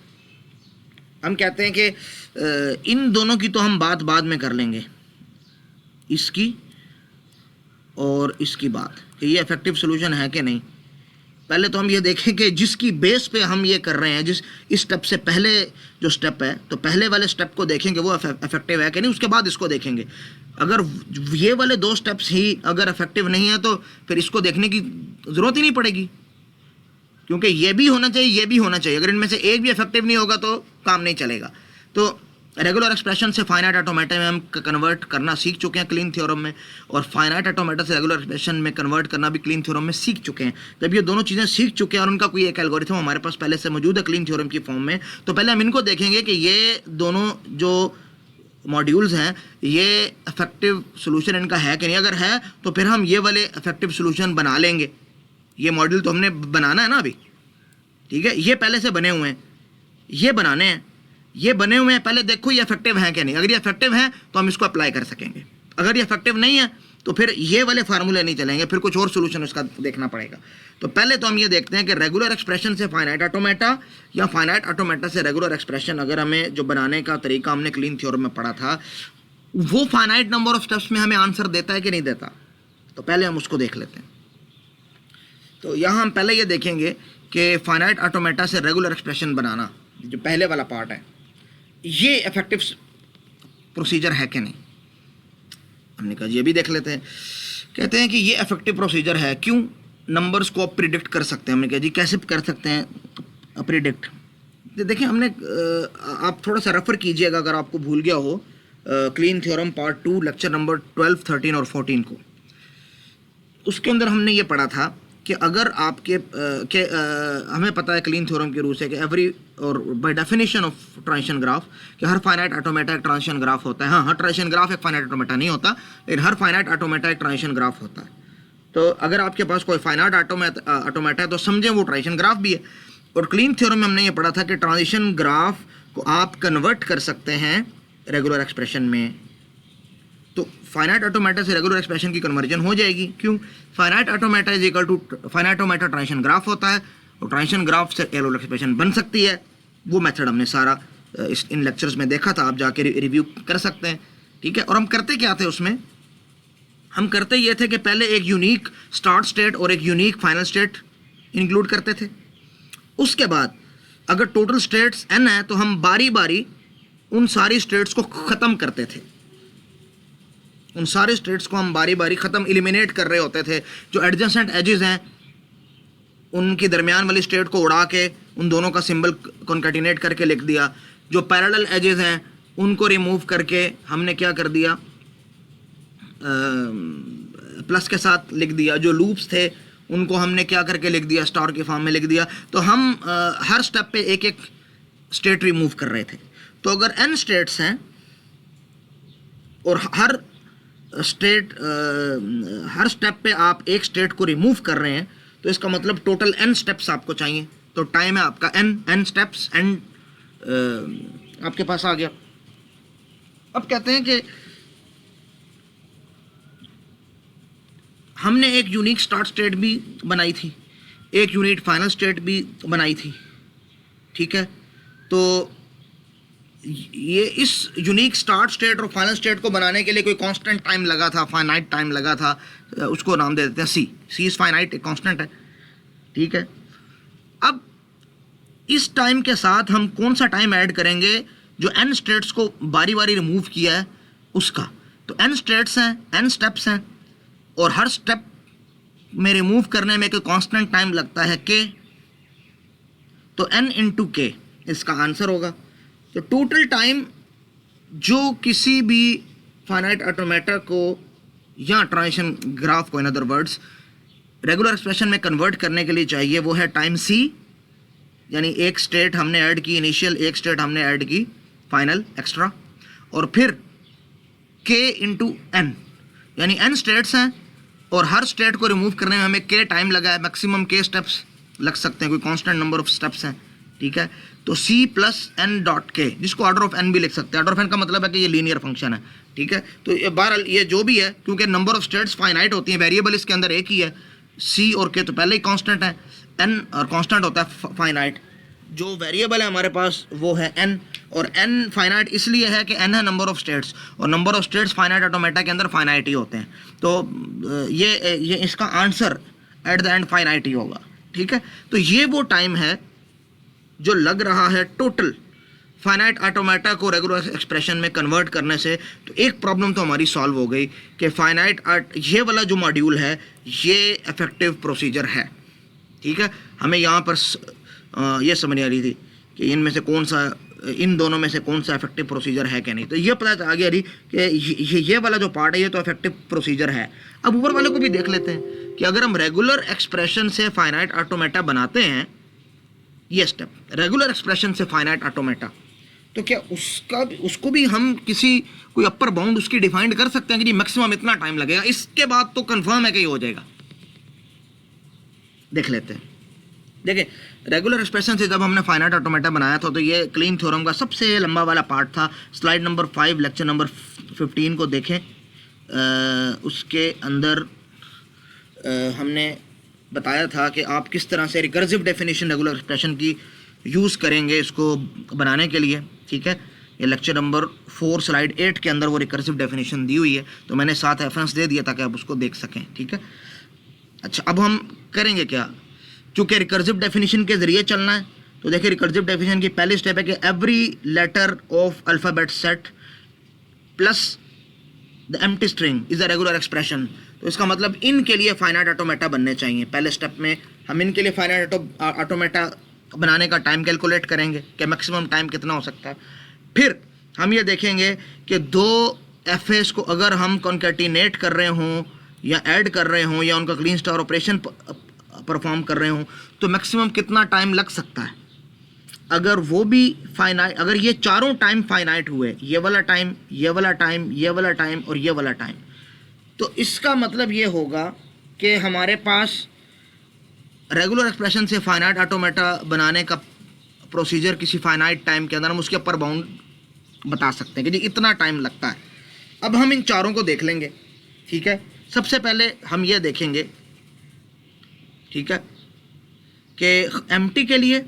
हम कहते हैं कि इन दोनों की तो हम बात बाद में कर लेंगे, इसकी और इसकी बात, कि ये इफेक्टिव सोल्यूशन है कि नहीं। पहले तो हम ये देखें कि जिसकी बेस पे हम ये कर रहे हैं, जिस इस स्टेप से पहले जो स्टेप है, तो पहले वाले स्टेप को देखेंगे वो इफेक्टिव है कि नहीं, उसके बाद इसको देखेंगे। अगर ये वाले दो स्टेप्स ही अगर इफेक्टिव नहीं है तो फिर इसको देखने की ज़रूरत ही नहीं पड़ेगी, क्योंकि ये भी होना चाहिए, ये भी होना चाहिए। अगर इनमें से एक भी इफेक्टिव नहीं होगा तो काम नहीं चलेगा। तो रेगुलर एक्सप्रेशन से फाइनाइट ऑटोमेटा में हम कन्वर्ट करना सीख चुके हैं क्लीन थ्योरम में, और फाइनाइट ऑटोमेटा से रेगुलर एक्सप्रेशन में कन्वर्ट करना भी क्लीन थ्योरम में सीख चुके हैं। जब ये दोनों चीज़ें सीख चुके हैं और उनका कोई एक एल्गोरिथम हमारे पास पहले से मौजूद है क्लीन थ्योरम की फॉर्म में, तो पहले हम इनको देखेंगे कि ये दोनों जो मॉड्यूल्स हैं ये इफेक्टिव सोल्यूशन इनका है कि नहीं। अगर है तो फिर हम ये वाले इफेक्टिव सोल्यूशन बना लेंगे। ये मॉड्यूल तो हमने बनाना है ना अभी, ठीक है, ये पहले से बने हुए हैं, ये बनाने हैं, ये बने हुए हैं, पहले देखो ये इफेक्टिव है कि नहीं। अगर ये इफेक्टिव है तो हम इसको अप्लाई कर सकेंगे, अगर ये इफेक्टिव नहीं है तो फिर ये वाले फार्मूले नहीं चलेंगे, फिर कुछ और सोल्यूशन इसका देखना पड़ेगा। तो पहले तो हम ये देखते हैं कि रेगुलर एक्सप्रेशन से फाइनाइट ऑटोमेटा या फाइनाइट ऑटोमेटा से रेगुलर एक्सप्रेशन, अगर हमें जो बनाने का तरीका हमने क्लीन थ्योरम में पढ़ा था, वो फाइनाइट नंबर ऑफ स्टेप्स में हमें आंसर देता है कि नहीं देता। तो पहले हम उसको देख लेते हैं। तो यहाँ हम पहले ये देखेंगे कि फाइनाइट ऑटोमेटा से रेगुलर एक्सप्रेशन बनाना, जो पहले वाला पार्ट है, ये इफेक्टिव प्रोसीजर है कि नहीं। हमने कहा ये भी देख लेते हैं। कहते हैं कि ये इफेक्टिव प्रोसीजर है। क्यों? नंबर्स को आप प्रिडिक्ट कर सकते हैं। हमने कहा जी कैसे कर सकते हैं प्रिडिक्ट। देखिए हमने आप थोड़ा सा रेफर कीजिएगा अगर आपको भूल गया हो clean theorem part 2 lecture number 12, 13 और 14 को। उसके अंदर हमने ये पढ़ा था कि अगर आपके हमें पता है क्लीन थ्योरम के रूल से कि एवरी और by definition of transition graph कि हर फाइनाइट ऑटोमेटा एक ट्रांजिशन ग्राफ होता है। हाँ, हर ट्रांजिशन ग्राफ एक फाइनाइट ऑटोमेटा नहीं होता, लेकिन हर फाइनाइट ऑटोमेटा एक ट्रांजिशन ग्राफ होता है। तो अगर आपके पास कोई फाइनाइट ऑटोमेटा है तो समझें वो ट्रांजिशन ग्राफ भी है। और क्लीन थ्योरम में हमने ये पढ़ा था कि ट्रांजिशन ग्राफ को आप कन्वर्ट कर सकते हैं रेगुलर एक्सप्रेशन में। तो फाइनाइट ऑटोमेटा से रेगुलर एक्सप्रेशन की कन्वर्जन हो जाएगी। क्यों? Finite automata is equal to finite automata transition graph होता है, और ट्रांजिशन ग्राफ से रेगुलर एक्सप्रेशन बन सकती है। वो मेथड हमने सारा इन लेक्चर्स में देखा था, आप जाके रिव्यू कर सकते हैं, ठीक है। और हम करते क्या थे उसमें? हम करते ये थे कि पहले एक यूनिक स्टार्ट स्टेट और एक यूनिक फाइनल स्टेट इंक्लूड करते थे। उसके बाद अगर टोटल स्टेट्स n है तो हम बारी बारी उन सारी स्टेट्स को ख़त्म करते थे। उन सारे स्टेट्स को हम बारी बारी ख़त्म एलिमिनेट कर रहे होते थे। जो एडजेसेंट एजेस हैं उनकी दरमियान वाली स्टेट को उड़ा के उन दोनों का सिंबल कॉन्केटिनेट करके लिख दिया। जो पैरेलल एजेस हैं उनको रिमूव करके हमने क्या कर दिया, प्लस के साथ लिख दिया। जो लूप्स थे उनको हमने क्या करके लिख दिया, स्टार के फॉर्म में लिख दिया। तो हम हर स्टेप पे एक एक स्टेट रिमूव कर रहे थे। तो अगर n स्टेट्स हैं और हर स्टेट हर स्टेप पे आप एक स्टेट को रिमूव कर रहे हैं, तो इसका मतलब टोटल n स्टेप्स आपको चाहिए। तो टाइम है आपका n स्टेप्स, n आपके पास आ गया। अब कहते हैं कि हमने एक यूनिक स्टार्ट स्टेट भी बनाई थी, एक यूनिक फाइनल स्टेट भी बनाई थी, ठीक है। तो ये इस यूनिक स्टार्ट स्टेट और फाइनल स्टेट को बनाने के लिए कोई कांस्टेंट टाइम लगा था, फाइनाइट टाइम लगा था, उसको नाम दे देते हैं सी। सी इज़ फाइनाइट, एक कांस्टेंट है, ठीक है। अब इस टाइम के साथ हम कौन सा टाइम ऐड करेंगे जो n स्टेट्स को बारी बारी रिमूव किया है उसका। तो n स्टेट्स हैं, n स्टेप्स हैं, और हर स्टेप में रिमूव करने में कोई कांस्टेंट टाइम लगता है k। तो n इंटू के इसका आंसर होगा। तो टोटल टाइम जो किसी भी फाइनाइट ऑटोमेटा को या ट्रांजिशन ग्राफ को इन अदर वर्ड्स रेगुलर एक्सप्रेशन में कन्वर्ट करने के लिए चाहिए वो है टाइम c, यानी एक स्टेट हमने ऐड की इनिशियल, एक स्टेट हमने ऐड की फाइनल एक्स्ट्रा, और फिर k इंटू एन, यानी n स्टेट्स हैं और हर स्टेट को रिमूव करने में हमें k टाइम लगा है, मैक्सिमम k स्टेप्स लग सकते हैं, कोई कांस्टेंट नंबर ऑफ स्टेप्स हैं, ठीक है। तो c plus n dot k, जिसको ऑर्डर ऑफ n भी लिख सकते हैं। ऑर्डर ऑफ n का मतलब है कि ये लीनियर फंक्शन है, ठीक है। तो ये बहरहाल ये जो भी है, क्योंकि नंबर ऑफ स्टेट्स फाइनाइट होती हैं, वेरिएबल इसके अंदर एक ही है, c और k तो पहले ही कांस्टेंट है, n और कांस्टेंट होता है फाइनाइट। जो वेरिएबल है हमारे पास वो है n, और n फाइनाइट इसलिए है कि n है नंबर ऑफ स्टेट्स, और number of states finite automata के अंदर फाइनाइट ही होते हैं। तो ये इसका answer at the end finite ही होगा, ठीक है। तो ये वो टाइम है जो लग रहा है टोटल फाइनाइट ऑटोमेटा को रेगुलर एक्सप्रेशन में कन्वर्ट करने से। तो एक प्रॉब्लम तो हमारी सॉल्व हो गई कि ये वाला जो मॉड्यूल है ये इफेक्टिव प्रोसीजर है, ठीक है। हमें यहाँ पर ये समझ आ रही थी कि इनमें से कौन सा, इन दोनों में से कौन सा इफेक्टिव प्रोसीजर है कि नहीं। तो ये पता आ गया रही कि ये वाला जो पार्ट है ये तो इफेक्टिव प्रोसीजर है। अब ऊपर वाले को भी देख लेते हैं कि अगर हम रेगुलर एक्सप्रेशन से फाइनाइट ऑटोमेटा बनाते हैं, ये स्टेप रेगुलर एक्सप्रेशन से फाइनाइट ऑटोमेटा, तो क्या उसको भी हम कोई अपर बाउंड उसकी डिफाइंड कर सकते हैं कि मैक्सिमम इतना टाइम लगेगा, इसके बाद तो कंफर्म है कि ये हो जाएगा। देख लेते हैं। देखिए, रेगुलर एक्सप्रेशन से जब हमने फाइनाइट ऑटोमेटा बनाया था तो ये क्लीन थ्योरम का सबसे लंबा वाला पार्ट था। स्लाइड नंबर 5 लेक्चर नंबर 15 को देखें, उसके अंदर हमने बताया था कि आप किस तरह से रिकर्सिव डेफिनेशन रेगुलर एक्सप्रेशन की यूज़ करेंगे इसको बनाने के लिए, ठीक है। ये लेक्चर नंबर 4 स्लाइड 8 के अंदर वो रिकर्सिव डेफिनेशन दी हुई है, तो मैंने साथ रेफरेंस दे दिया ताकि आप उसको देख सकें, ठीक है। अच्छा, अब हम करेंगे क्या, चूँकि रिकर्सिव डेफिनेशन के ज़रिए चलना है, तो देखिए रिकर्सिव डेफिनेशन की पहली स्टेप है कि every letter of alphabet set plus the empty string is a regular expression. तो इसका मतलब इन के लिए फाइनाइट ऑटोमेटा बनने चाहिए। पहले स्टेप में हम इनके लिए फाइनाइट ऑटोमेटा बनाने का टाइम कैलकुलेट करेंगे कि मैक्सिमम टाइम कितना हो सकता है। फिर हम ये देखेंगे कि दो एफएस को अगर हम कॉन्कैटिनेट कर रहे हों या ऐड कर रहे हों या उनका क्लीन स्टार ऑपरेशन परफॉर्म कर रहे हों तो मैक्सिमम कितना टाइम लग सकता है। अगर वो भी फाइनाइट, अगर ये चारों टाइम फाइनाइट हुए, ये वाला टाइम, ये वाला टाइम, ये वाला टाइम और ये वाला टाइम, तो इसका मतलब ये होगा कि हमारे पास रेगुलर एक्सप्रेशन से फाइनाइट ऑटोमेटा बनाने का प्रोसीजर किसी फाइनाइट टाइम के अंदर हम उसके अपर बाउंड बता सकते हैं कि जी इतना टाइम लगता है। अब हम इन चारों को देख लेंगे, ठीक है। सबसे पहले हम ये देखेंगे, ठीक है, कि एम्प्टी के लिए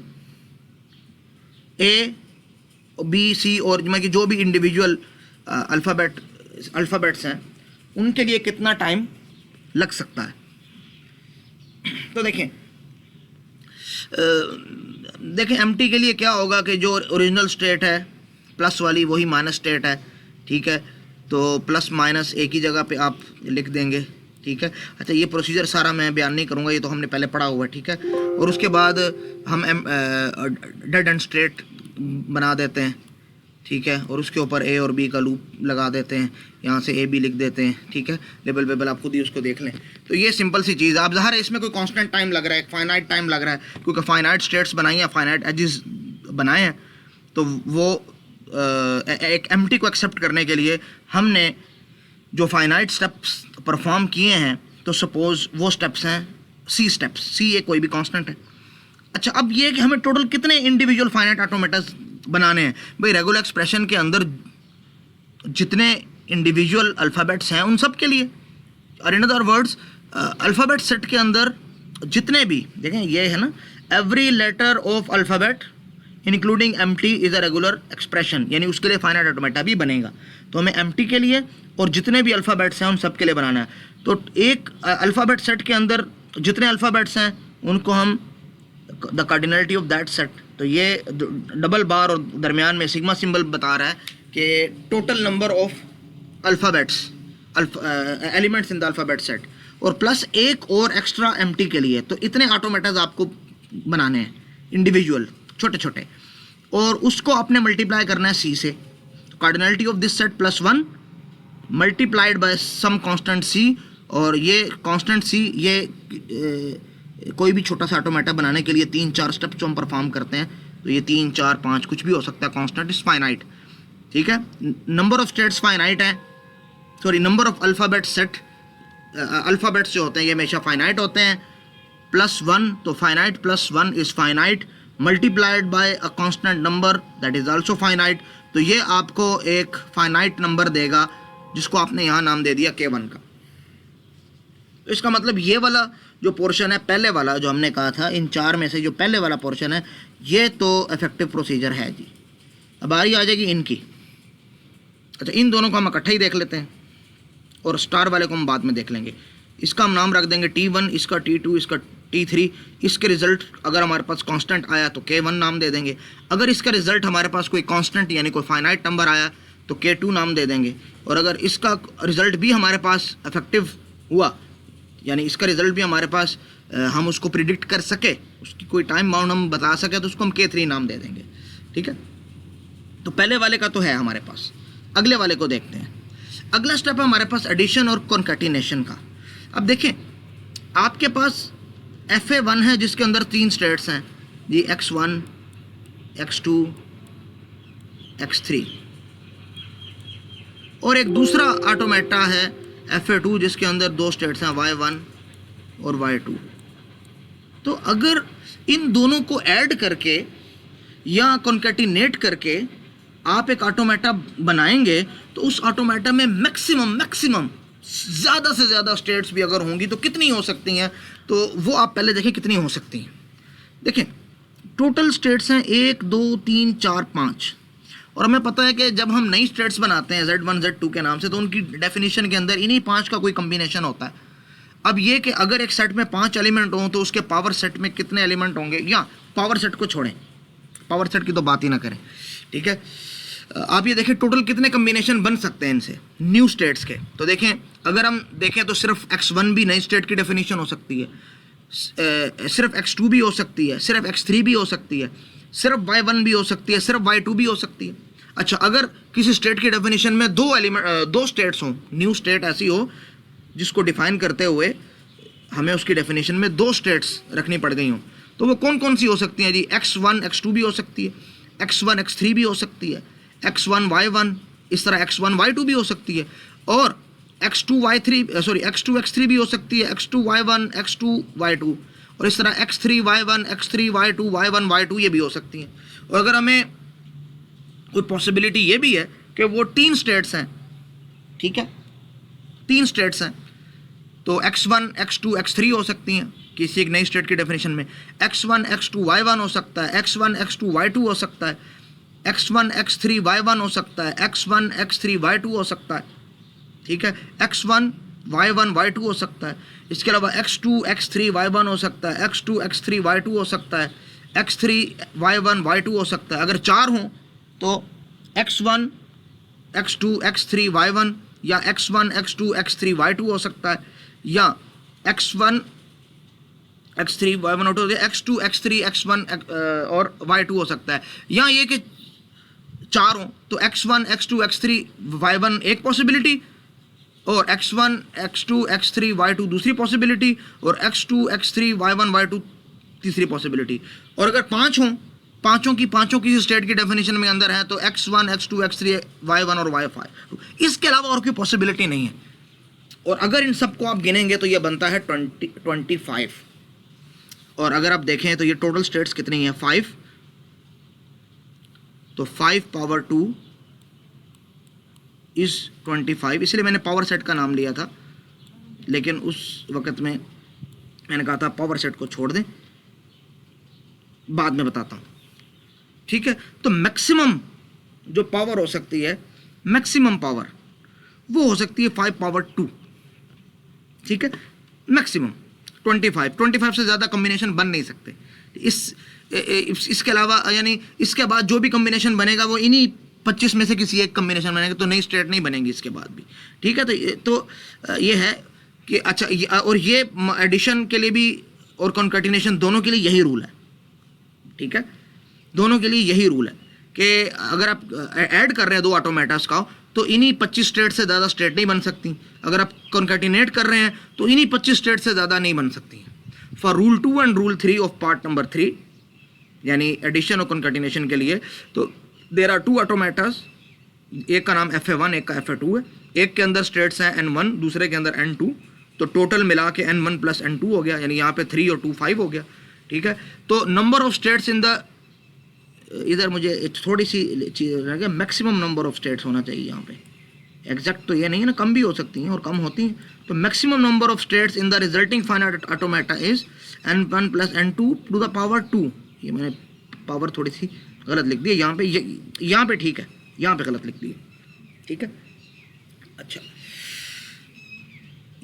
ए, बी, सी और जो भी इंडिविजुअल अल्फ़ाबेट्स हैं उनके लिए कितना टाइम लग सकता है। तो देखें एम्प्टी के लिए क्या होगा कि जो ओरिजिनल स्टेट है प्लस वाली वही माइनस स्टेट है, ठीक है। तो प्लस माइनस एक ही जगह पे आप लिख देंगे, ठीक है। अच्छा, ये प्रोसीजर सारा मैं बयान नहीं करूँगा, ये तो हमने पहले पढ़ा हुआ है, ठीक है। और उसके बाद हम डेड एंड स्ट्रेट बना देते हैं, ठीक है, और उसके ऊपर ए और बी का लूप लगा देते हैं, यहाँ से ए बी लिख देते हैं, ठीक है। लेबल वेबल आप खुद ही उसको देख लें। तो ये सिंपल सी चीज़, आप ज़ाहिर है इसमें कोई कांस्टेंट टाइम लग रहा है, फाइनाइट टाइम लग रहा है, क्योंकि फाइनाइट स्टेट्स बनाई हैं, फाइनाइट एजेस बनाए हैं, तो वो एक एम्प्टी को एक्सेप्ट करने के लिए हमने जो फाइनाइट स्टेप्स परफॉर्म किए हैं, तो सपोज वो स्टेप्स हैं सी स्टेप्स, सी ये कोई भी कांस्टेंट है। अच्छा, अब ये कि हमें टोटल कितने इंडिविजुअल फाइनाइट ऑटोमेटास बनाने हैं? भाई रेगुलर एक्सप्रेशन के अंदर जितने इंडिविजुअल अल्फ़ाबेट्स हैं उन सब के लिए, और in other words alphabet set के अंदर जितने भी, देखें ये है ना, every letter of alphabet including empty is a regular expression, यानी उसके लिए फाइनाइट ऑटोमेटा भी बनेगा। तो हमें एम्प्टी के लिए और जितने भी अल्फ़ाबेट्स हैं उन सब के लिए बनाना है। तो एक अल्फ़ाबेट सेट के अंदर जितने अल्फ़ाबेट्स हैं उनको हम the cardinality of that set, तो ये डबल बार और दरमियान में सिग्मा सिंबल बता रहा है कि total number of alphabets elements in the alphabet set, और प्लस एक और एक्स्ट्रा एम्प्टी के लिए। तो इतने ऑटोमेटाज आपको बनाने हैं इंडिविजुअल छोटे छोटे, और उसको आपने मल्टीप्लाई करना है सी से। Cardinality of this set plus 1 multiplied by some constant C, और ये कांस्टेंट सी ये कोई भी छोटा सा ऑटोमेटा बनाने के लिए 3-4 स्टेप जो हम परफॉर्म करते हैं, तो ये 3, 4, 5 कुछ भी हो सकता है, कांस्टेंट इज फाइनाइट, ठीक है। नंबर ऑफ स्टेट्स फाइनाइट है, sorry number of alphabet set, alphabets जो होते हैं ये हमेशा फाइनाइट होते हैं। +1, तो finite +1 is finite multiplied by a constant number that is also finite. तो ये आपको एक फाइनाइट नंबर देगा जिसको आपने यहाँ नाम दे दिया K1 का। तो इसका मतलब ये वाला जो पोर्शन है, पहले वाला जो हमने कहा था, इन 4 में से जो पहले वाला पोर्शन है, ये तो इफेक्टिव प्रोसीजर है जी। अब बारी आ जाएगी इनकी। अच्छा, इन दोनों को हम इकट्ठा ही देख लेते हैं और स्टार वाले को हम बाद में देख लेंगे। इसका हम नाम रख देंगे T1, इसका T2, इसका T3। इसके रिजल्ट अगर हमारे पास कांस्टेंट आया तो K1 नाम दे देंगे। अगर इसका रिजल्ट हमारे पास कोई कांस्टेंट यानी कोई फाइनाइट नंबर आया तो K2 नाम दे देंगे। और अगर इसका रिजल्ट भी हमारे पास इफेक्टिव हुआ, यानी इसका रिजल्ट भी हमारे पास हम उसको प्रिडिक्ट कर सके, उसकी कोई टाइम बाउंड हम बता सके, तो उसको हम K3 नाम दे देंगे, ठीक है। तो पहले वाले का तो है हमारे पास, अगले वाले को देखते हैं। अगला स्टेप है हमारे पास एडिशन और कॉन्कैटिनेशन का। अब देखें, आपके पास FA1 है जिसके अंदर 3 स्टेट्स हैं जी, X1, X2, X3, और एक दूसरा ऑटोमेटा है FA2 जिसके अंदर 2 स्टेट्स हैं, Y1 और Y2। तो अगर इन दोनों को ऐड करके या कॉन्कैटिनेट करके आप एक ऑटोमेटा बनाएंगे, तो उस ऑटोमेटा में मैक्सिमम ज़्यादा से ज़्यादा स्टेट्स भी अगर होंगी तो कितनी हो सकती हैं, तो वो आप पहले देखें कितनी हो सकती हैं। देखें, टोटल स्टेट्स हैं 1, 2, 3, 4, 5, और हमें पता है कि जब हम नई स्टेट्स बनाते हैं Z1, Z2 के नाम से, तो उनकी डेफिनेशन के अंदर इन्हीं 5 का कोई कम्बिनेशन होता है। अब ये कि अगर एक सेट में 5 एलिमेंट हों तो उसके पावर सेट में कितने एलिमेंट होंगे, या पावर सेट को छोड़ें, पावर सेट की तो बात ही ना करें, ठीक है। आप ये देखें टोटल कितने कम्बिनेशन बन सकते हैं इनसे न्यू स्टेट्स के। तो देखें, अगर हम देखें तो सिर्फ X1 भी नई स्टेट की डेफिनेशन हो सकती है, सिर्फ X2 भी हो सकती है, सिर्फ X3 भी हो सकती है, सिर्फ Y1 भी हो सकती है, सिर्फ Y2 भी हो सकती है। अच्छा, अगर किसी स्टेट की डेफिनेशन में 2 स्टेट्स हों, न्यू स्टेट ऐसी हो जिसको डिफाइन करते हुए हमें उसकी डेफिनेशन में 2 स्टेट्स रखनी पड़ गई हों, तो वो कौन कौन सी हो सकती हैं जी? X1, X2 भी हो सकती है, X1, X3 भी हो सकती है, X1, Y1, इस तरह X1, Y2 भी हो सकती है, और X2, X3 भी हो सकती है, X2, Y1, X2, Y2, और इस तरह X3, Y1, X3, Y2, Y1, Y2 ये भी हो सकती हैं। और अगर हमें कोई पॉसिबिलिटी ये भी है कि वो 3 स्टेट्स हैं, ठीक है, 3 स्टेट्स हैं, तो X1, X2, X3 हो सकती हैं किसी एक नई स्टेट की डेफिनेशन में। X1, X2, Y1 हो सकता है, X1, X2, Y2 हो सकता है, X1, X3, Y1 हो सकता है, X1, X3, Y2 हो सकता है, ठीक है, X1, Y1, Y2 हो सकता है। इसके अलावा X2, X3, Y1 हो सकता है, X2, X3, Y2 हो सकता है, X3, Y1, Y2 हो सकता है। अगर 4 हों तो X1, X2, X3, Y1, या X1, X2, X3, Y2 हो सकता है, या X1, X3, Y1 हो सकता है, X2, X3, X1 और Y2 हो सकता है। या ये कि 4 हों तो X1, X2, X3, Y1 एक पॉसिबिलिटी, और X1, X2, X3, Y2 दूसरी पॉसिबिलिटी, और X2, X3, Y1, Y2 तीसरी पॉसिबिलिटी। और अगर 5 हों पांचों की स्टेट की डेफिनेशन में अंदर है, तो x1 x2 x3 y1 और y5, इसके अलावा और कोई पॉसिबिलिटी नहीं है। और अगर इन सबको आप गिनेंगे तो ये बनता है 25। और अगर आप देखें तो ये टोटल स्टेट्स कितनी हैं, 5, तो 5 पावर 2 इज 25, इसलिए मैंने पावर सेट का नाम लिया था, लेकिन उस वक्त में मैंने कहा था पावर सेट को छोड़ दें, बाद में बताता हूँ, ठीक है। तो मैक्सिमम जो पावर हो सकती है, मैक्सिमम पावर वो हो सकती है 5 पावर 2, ठीक है। मैक्सिमम 25 से ज़्यादा कॉम्बिनेशन बन नहीं सकते। इसके अलावा यानी इसके बाद जो भी कॉम्बिनेशन बनेगा वो इन्हीं 25 में से किसी एक कॉम्बिनेशन बनेगा, तो नई स्टेट नहीं बनेगी इसके बाद भी, ठीक है। तो ये है कि अच्छा, और ये एडिशन के लिए भी और कॉन्कैटिनेशन दोनों के लिए यही रूल है, ठीक है। दोनों के लिए यही रूल है कि अगर आप ऐड कर रहे हैं दो ऑटोमेटास का, तो इन्हीं 25 स्टेट से ज़्यादा स्टेट नहीं बन सकती। अगर आप कॉन्कैटिनेट कर रहे हैं तो इन्हीं 25 स्टेट से ज़्यादा नहीं बन सकती। For rule 2 and rule 3 of part number 3, यानी एडिशन और कॉन्कैटिनेशन के लिए, तो देयर आर 2 ऑटोमेटास, एक का नाम FA1 एक का FA2 है। एक के अंदर स्टेट्स हैं N1, दूसरे के अंदर N2, तो टोटल मिला के N1 प्लस N2 हो गया, यानी यहाँ पे 3 और 2 5 हो गया, ठीक है। तो number of states in the, इधर मुझे थोड़ी सी चीज़ रह गया, मैक्सिमम नंबर ऑफ स्टेट्स होना चाहिए यहाँ पे, एग्जैक्ट तो ये नहीं है ना, कम भी हो सकती हैं और कम होती हैं। तो maximum number of states in the resulting finite automata is N1 plus N2 to the power 2। ये मैंने पावर थोड़ी सी गलत लिख दी है यहाँ पे, यहाँ पे ठीक है, यहाँ पे गलत लिख दी है, ठीक है। अच्छा,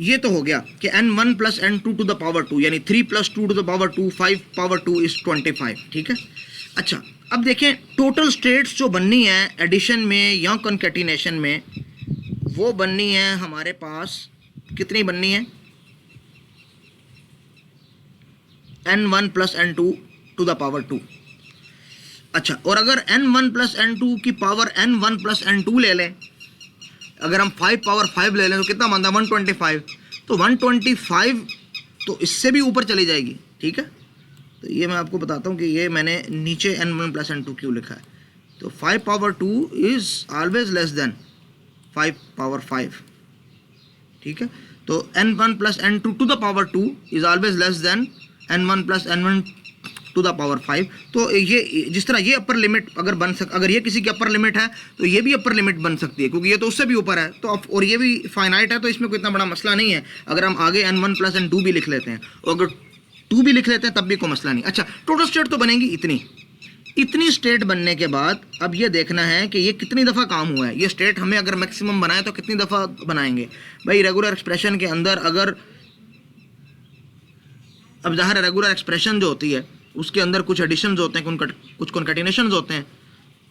ये तो हो गया कि N1 plus N2 to the power 2, यानी 3 plus 2 to the power 2, 5 power 2 is 25, ठीक है। अच्छा, अब देखें टोटल स्टेट्स जो बननी है एडिशन में या कॉन्कैटिनेशन में, वो बननी है हमारे पास, कितनी बननी है, N1 plus N2 to the power 2। अच्छा, और अगर N1 प्लस N2 की पावर N1 प्लस N2 ले लें, अगर हम 5 पावर 5 ले लें तो कितना बनता है, 125। तो 125 तो इससे भी ऊपर चली जाएगी, ठीक है। तो ये मैं आपको बताता हूँ कि ये मैंने नीचे N1 प्लस N2 क्यों लिखा है। तो 5 power 2 is always less than 5 power 5, ठीक है। तो N1 plus N2 to the power 2 is always less than N1 plus N1 to the power 5। तो ये जिस तरह ये अपर लिमिट अगर ये किसी की अपर लिमिट है तो ये भी अपर लिमिट बन सकती है, क्योंकि ये तो उससे भी ऊपर है, तो और ये भी फाइनाइट है, तो इसमें कोई इतना बड़ा मसला नहीं है। अगर हम आगे N1 प्लस N2 भी लिख लेते हैं, और अगर 2 भी लिख लेते हैं तब भी कोई मसला नहीं। अच्छा, टोटल स्टेट तो बनेंगी इतनी स्टेट बनने के बाद अब ये देखना है कि ये कितनी दफ़ा काम हुआ है। ये स्टेट हमें अगर मैक्सिमम बनाए तो कितनी दफ़ा बनाएंगे भाई। रेगुलर एक्सप्रेशन के अंदर अगर, अब ज़ाहिर है रेगुलर एक्सप्रेशन जो होती है उसके अंदर कुछ एडिशंस होते हैं, कुछ कॉन्कैटिनेशंस होते हैं।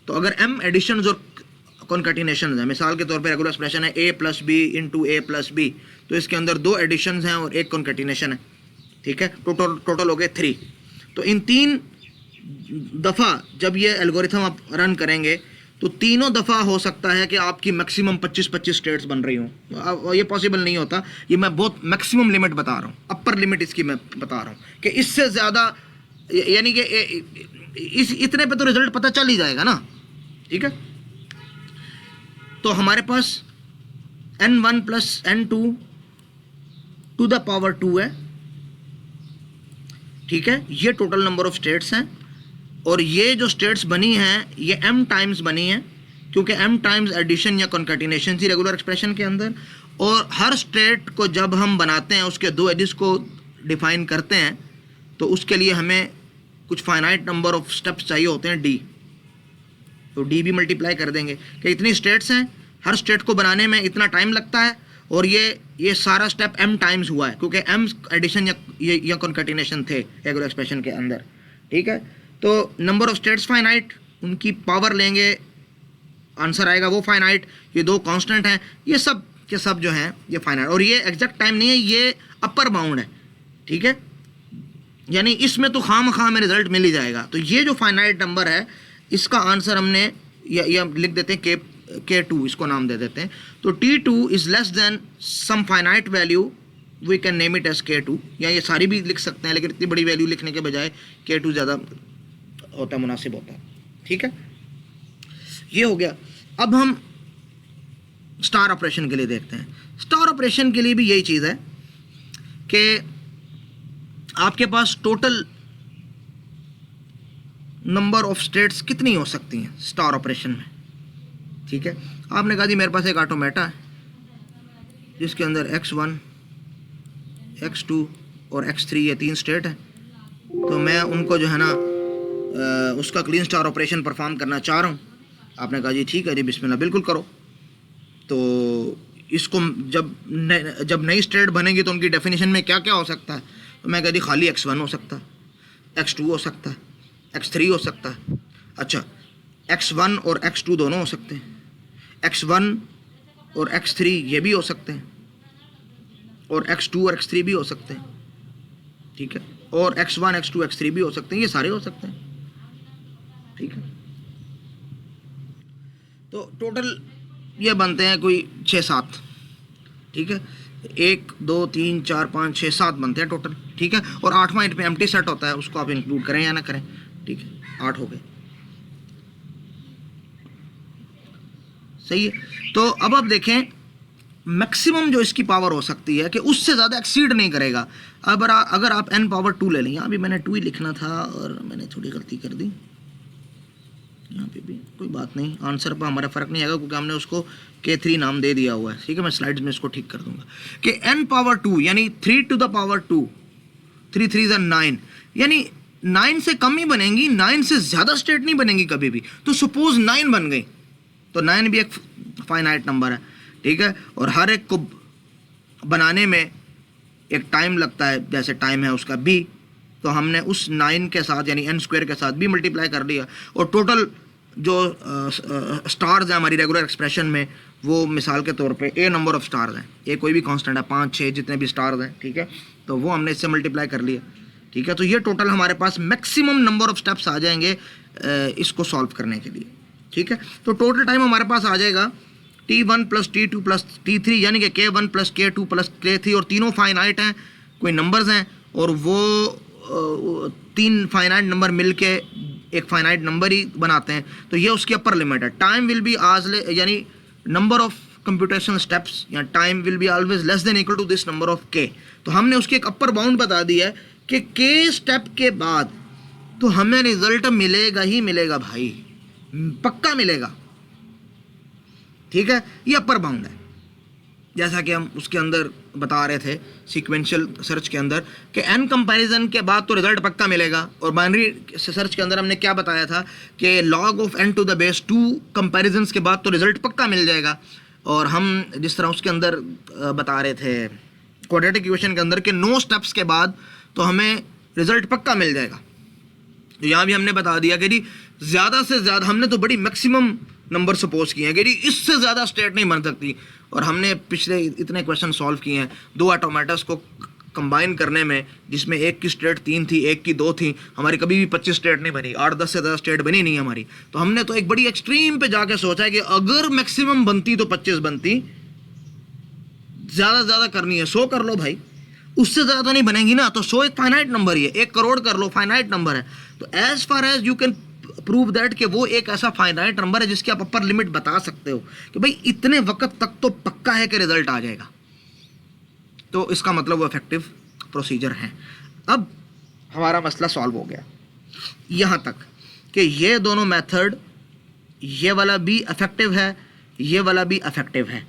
तो अगर M एडिशंस और कॉन्कैटिनेशंस है, मिसाल के तौर पे रेगुलर एक्सप्रेशन है A plus B into A plus B, तो इसके अंदर 2 एडिशंस हैं और 1 कॉन्कैटिनेशन है, ठीक है। टोटल हो गए 3। तो इन 3 दफ़ा जब ये एल्गोरिथम आप रन करेंगे तो तीनों दफ़ा हो सकता है कि आपकी मैक्सिमम 25 स्टेट्स बन रही हों। ये पॉसिबल नहीं होता, ये मैं बहुत मैक्सिमम लिमिट बता रहा हूँ, अपर लिमिट इसकी मैं बता रहा हूँ कि इससे ज़्यादा, यानी कि इतने पे तो रिजल्ट पता चल ही जाएगा ना, ठीक है। तो हमारे पास N1 plus N2 to the power 2 है, ठीक है। ये टोटल नंबर ऑफ स्टेट्स हैं, और ये जो स्टेट्स बनी हैं ये M टाइम्स बनी हैं, क्योंकि M टाइम्स एडिशन या कॉन्कैटिनेशन थी रेगुलर एक्सप्रेशन के अंदर। और हर स्टेट को जब हम बनाते हैं, उसके 2 एजेस को डिफाइन करते हैं, तो उसके लिए हमें कुछ फाइनाइट नंबर ऑफ स्टेप्स चाहिए होते हैं, D। तो D भी मल्टीप्लाई कर देंगे कि इतनी स्टेट्स हैं, हर स्टेट को बनाने में इतना टाइम लगता है, और ये सारा स्टेप M टाइम्स हुआ है, क्योंकि M एडिशन या कॉन्कैटिनेशन थे रेगुलर एक्सप्रेशन के अंदर, ठीक है। तो नंबर ऑफ स्टेट्स फाइनाइट, उनकी पावर लेंगे, आंसर आएगा वो फाइनाइट। ये 2 कांस्टेंट हैं, ये सब के सब जो हैं ये फाइनाइट, और ये एग्जैक्ट टाइम नहीं है, ये अपर बाउंड है, ठीक है। यानी इसमें तो खाम में रिजल्ट मिल ही जाएगा। तो ये जो फाइनाइट नंबर है इसका आंसर हमने या लिख देते हैं K2, इसको नाम दे देते हैं। तो T2 is less than some finite value, we can name it as K2, या ये सारी भी लिख सकते हैं, लेकिन इतनी बड़ी वैल्यू लिखने के बजाय K2 ज़्यादा होता है, मुनासिब होता है। ठीक है, ये हो गया। अब हम स्टार ऑपरेशन के लिए देखते हैं। स्टार ऑपरेशन के लिए भी यही चीज़ है कि आपके पास टोटल नंबर ऑफ स्टेट्स कितनी हो सकती हैं स्टार ऑपरेशन में। ठीक है, आपने कहा जी मेरे पास एक ऑटोमेटा है जिसके अंदर x1, x2 और x3 ये 3 स्टेट है, तो मैं उनको जो है ना उसका क्लीन स्टार ऑपरेशन परफॉर्म करना चाह रहा हूँ। आपने कहा जी ठीक है जी, बिस्मिल्लाह, बिल्कुल करो। तो इसको जब नई स्टेट बनेगी तो उनकी डेफिनेशन में क्या क्या हो सकता है, तो मैं कहा जी खाली x1 हो सकता है, x2 हो सकता है, x3 हो सकता है। अच्छा, x1 और x2 दोनों हो सकते हैं, x1 और x3 ये भी हो सकते हैं, और x2 और x3 भी हो सकते हैं। ठीक है, और x1, x2, x3 भी हो सकते हैं, ये सारे हो सकते हैं। ठीक है, तो टोटल ये बनते हैं कोई 6-7। ठीक है, 1 2 3 4 5 6 7 बनते हैं टोटल। ठीक है, और 8वां पे एम्प्टी सेट होता है, उसको आप इंक्लूड करें या ना करें। ठीक है, 8 हो गए। सही है, तो अब आप देखें मैक्सिमम जो इसकी पावर हो सकती है कि उससे ज़्यादा एक्सीड नहीं करेगा। अगर आप n पावर 2 ले लें, यहाँ भी मैंने 2 ही लिखना था और मैंने थोड़ी गलती कर दी, यहाँ पे भी कोई बात नहीं, आंसर पर हमारा फ़र्क नहीं आएगा क्योंकि हमने उसको K3 नाम दे दिया हुआ है। ठीक है, मैं स्लाइड्स में इसको ठीक कर दूंगा कि n पावर 2 यानी 3 टू द पावर 2, 3 3 is 9, यानी 9 से कम ही बनेंगी, 9 से ज़्यादा स्टेट नहीं बनेंगी कभी भी। तो सपोज 9 बन गई, तो 9 भी एक फाइनाइट नंबर है। ठीक है, और हर एक को बनाने में एक टाइम लगता है, जैसे टाइम है उसका b, तो हमने उस 9 के साथ यानी n² के साथ b मल्टीप्लाई कर दिया, और टोटल जो स्टार्स हैं हमारी रेगुलर एक्सप्रेशन में, वो मिसाल के तौर पे a नंबर ऑफ स्टार्स हैं, a कोई भी कांस्टेंट है, 5 6 जितने भी स्टार्स हैं। ठीक है, तो वो हमने इससे मल्टीप्लाई कर लिया। ठीक है, तो ये टोटल हमारे पास मैक्सिमम नंबर ऑफ स्टेप्स आ जाएंगे इसको सॉल्व करने के लिए। ठीक है, तो टोटल टाइम हमारे पास आ जाएगा T1 + T2 + T3 यानी कि K1 + K2 + K3, और तीनों फाइनाइट हैं, कोई नंबर्स हैं, और वो 3 फाइनाइट नंबर मिलके एक फाइनाइट नंबर ही बनाते हैं। तो ये उसकी अपर लिमिट है। टाइम विल बी यानी नंबर ऑफ कंप्यूटेशनल स्टेप्स या time will be always less than equal to this number of K। तो हमने उसकी एक अपर बाउंड बता दी है कि K स्टेप के बाद तो हमें रिजल्ट मिलेगा ही मिलेगा भाई, पक्का मिलेगा। ठीक है, ये अपर बाउंड है, जैसा कि हम उसके अंदर बता रहे थे सीक्वेंशियल सर्च के अंदर कि n कंपैरिजन के बाद तो रिजल्ट पक्का मिलेगा। और बाइनरी सर्च के अंदर हमने क्या बताया था कि log of n to the base 2 comparisons के बाद तो रिजल्ट पक्का मिल जाएगा। और हम जिस तरह उसके अंदर बता रहे थे क्वाड्रेटिक इक्वेशन के अंदर के 9 स्टेप्स के बाद तो हमें रिजल्ट पक्का मिल जाएगा। तो यहाँ भी हमने बता दिया कि जी ज़्यादा से ज़्यादा, हमने तो बड़ी मैक्सिमम नंबर सपोज किए हैं कि जी इससे ज़्यादा स्टेट नहीं बन सकती। और हमने पिछले इतने क्वेश्चन सॉल्व किए हैं 2 ऑटोमेटास को कंबाइन करने में, जिसमें एक की स्टेट 3 थी, एक की 2 थी, हमारी कभी भी 25 स्टेट नहीं बनी, 8-10 से ज़्यादा स्टेट बनी नहीं हमारी। तो हमने तो एक बड़ी एक्सट्रीम पे जाके सोचा है कि अगर मैक्सिमम बनती तो 25 बनती, ज़्यादा से ज़्यादा करनी है 100 कर लो भाई, उससे ज़्यादा तो नहीं बनेंगी ना। तो 100 एक फाइनाइट नंबर ही है, 1 करोड़ कर लो फाइनाइट नंबर है। तो as far as you can prove that कि वो एक ऐसा फाइनाइट नंबर है जिसकी आप अपर लिमिट बता सकते हो कि भाई इतने वक्त तक तो पक्का है कि रिजल्ट आ जाएगा। तो इसका मतलब वो इफेक्टिव प्रोसीजर है। अब हमारा मसला सॉल्व हो गया यहाँ तक कि ये दोनों मेथड, ये वाला भी इफेक्टिव है, ये वाला भी इफेक्टिव है।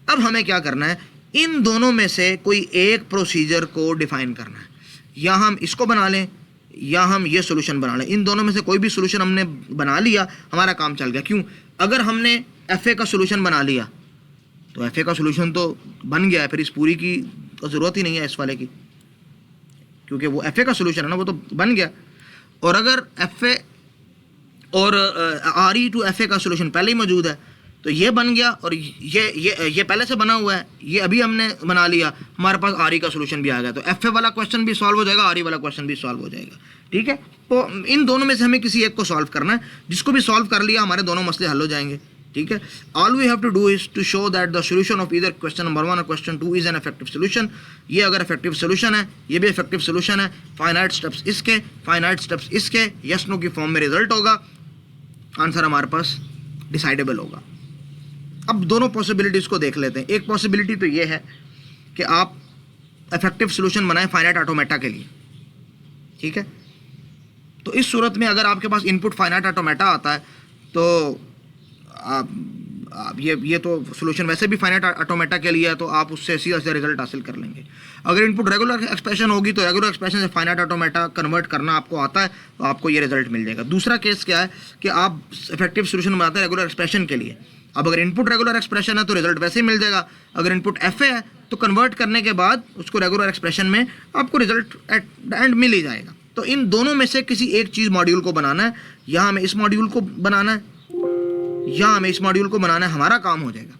अब हमें क्या करना है, इन दोनों में से कोई एक प्रोसीजर को डिफाइन करना है। या हम इसको बना लें या हम ये सोल्यूशन बना लें, इन दोनों में से कोई भी सोल्यूशन हमने बना लिया, हमारा काम चल गया। क्यों? अगर हमने FA का सोल्यूशन बना लिया तो FA का सोल्यूशन तो बन गया है, फिर इस पूरी की तो ज़रूरत ही नहीं है इस वाले की, क्योंकि वो FA का सोल्यूशन है ना, वो तो बन गया। और अगर FA और RE टू FA का सोल्यूशन पहले ही मौजूद है तो ये बन गया, और ये पहले से बना हुआ है, ये अभी हमने बना लिया, हमारे पास RE का सोल्यूशन भी आ गया। तो FA वाला क्वेश्चन भी सॉल्व हो जाएगा, RE वाला क्वेश्चन भी सॉल्व हो जाएगा। ठीक है, तो इन दोनों में से हमें किसी एक को सॉल्व करना है, जिसको भी सॉल्व कर लिया हमारे दोनों मसले हल हो जाएंगे। ठीक है। All we have to do is to show that the solution of either question number 1 और question 2 is an effective solution. ये अगर इफेक्टिव सोल्यूशन है, ये भी इफेक्टिव सोल्यूशन है, फाइनाइट स्टेप्स इसके, फाइनाइट स्टेप्स इसके, यस नो की फॉर्म में रिजल्ट होगा, आंसर हमारे पास डिसाइडेबल होगा। अब दोनों पॉसिबिलिटीज को देख लेते हैं। एक पॉसिबिलिटी तो ये है कि आप इफेक्टिव सोल्यूशन बनाएं फाइनाइट ऑटोमेटा के लिए, ठीक है। तो इस सूरत में अगर आपके पास इनपुट फाइनाइट ऑटोमेटा आता है तो आप ये तो सोल्यूशन वैसे भी फाइनाइट ऑटोमेटा के लिए है, तो आप उससे सीधा सीधा रिजल्ट हासिल कर लेंगे। अगर इनपुट रेगुलर एक्सप्रेशन होगी तो रेगुलर एक्सप्रेशन से फाइनाइट ऑटोमेटा कन्वर्ट करना आपको आता है, तो आपको ये रिजल्ट मिल जाएगा। दूसरा केस क्या है कि आप इफेक्टिव सोल्यूशन बनाते हैं रेगुलर एक्सप्रेशन के लिए। अब अगर इनपुट रेगुलर एक्सप्रेशन है तो रिजल्ट वैसे ही मिल जाएगा। अगर इनपुट एफ है तो कन्वर्ट करने के बाद उसको रेगुलर एक्सप्रेशन में आपको रिजल्ट एट द एंड मिल ही जाएगा। तो इन दोनों में से किसी एक चीज़ मॉड्यूल को बनाना है, यहाँ हमें इस मॉड्यूल को बनाना है, यहाँ हमें इस मॉड्यूल को बनाना है, हमारा काम हो जाएगा,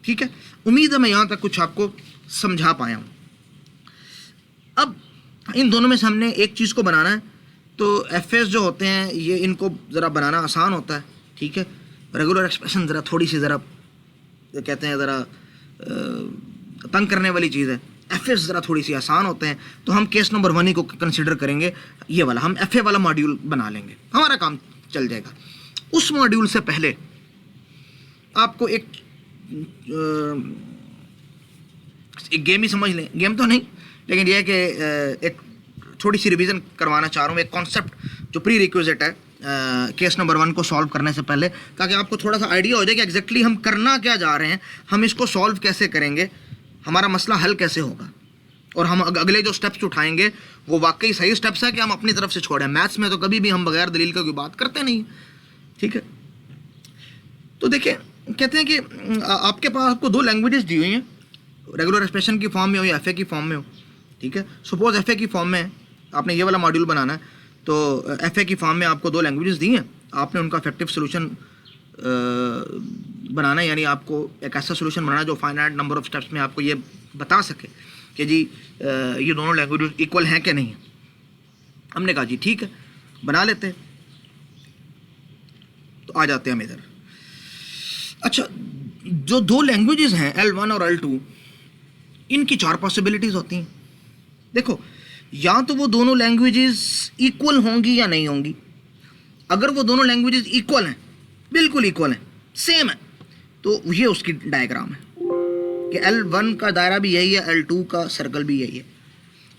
ठीक है। उम्मीद है मैं यहाँ तक कुछ आपको समझा पाया हूँ। अब इन दोनों में से हमने एक चीज़ को बनाना है, तो एफएस जो होते हैं ये इनको ज़रा बनाना आसान होता है, ठीक है। रेगुलर एक्सप्रेशन ज़रा थोड़ी सी ज़रा कहते हैं ज़रा तंग करने वाली चीज़ है, एफएस ज़रा थोड़ी सी आसान होते हैं। तो हम केस नंबर 1 ही को कंसिडर करेंगे, ये वाला हम एफए वाला मॉड्यूल बना लेंगे, हमारा काम चल जाएगा। उस मॉड्यूल से पहले आपको एक गेम ही समझ लें, गेम तो नहीं लेकिन यह है कि एक थोड़ी सी रिवीजन करवाना चाह रहा हूँ, एक कॉन्सेप्ट जो प्री रिक्विजिट है केस नंबर 1 को सॉल्व करने से पहले, ताकि आपको थोड़ा सा आइडिया हो जाए कि एग्जैक्टली हम करना क्या जा रहे हैं, हम इसको सॉल्व कैसे करेंगे, हमारा मसला हल कैसे होगा, और हम अगले जो स्टेप्स उठाएंगे वो वाकई सही स्टेप्स है कि हम अपनी तरफ से छोड़ें। मैथ्स में तो कभी भी हम बगैर दलील का कोई बात करते नहीं, ठीक है। तो देखिए कहते हैं कि आपके पास आपको 2 लैंग्वेजेस दी हुई हैं, रेगुलर एक्सप्रेशन की फॉर्म में हो या एफए की फॉर्म में हो, ठीक है। सपोज एफए की फॉर्म में आपने ये वाला मॉड्यूल बनाना है, तो एफए की फॉर्म में आपको 2 लैंग्वेजेस दी हैं, आपने उनका इफेक्टिव सोल्यूशन बनाना है, यानी आपको एक ऐसा सोल्यूशन बनाना है जो फाइनाइट नंबर ऑफ स्टेप्स में आपको ये बता सके कि जी ये दोनों लैंग्वेजेस इक्वल हैं कि नहीं है। हमने कहा जी ठीक है बना लेते हैं, तो आ जाते हैं हम इधर। अच्छा, जो 2 लैंग्वेजेस हैं L1 और L2, इनकी 4 पॉसिबिलिटीज़ होती हैं। देखो, या तो वो दोनों लैंग्वेजेस इक्वल होंगी या नहीं होंगी। अगर वो दोनों लैंग्वेजेस इक्वल हैं, बिल्कुल इक्वल हैं, सेम है, तो ये उसकी डायग्राम है कि L1 का दायरा भी यही है, L2 का सर्कल भी यही है।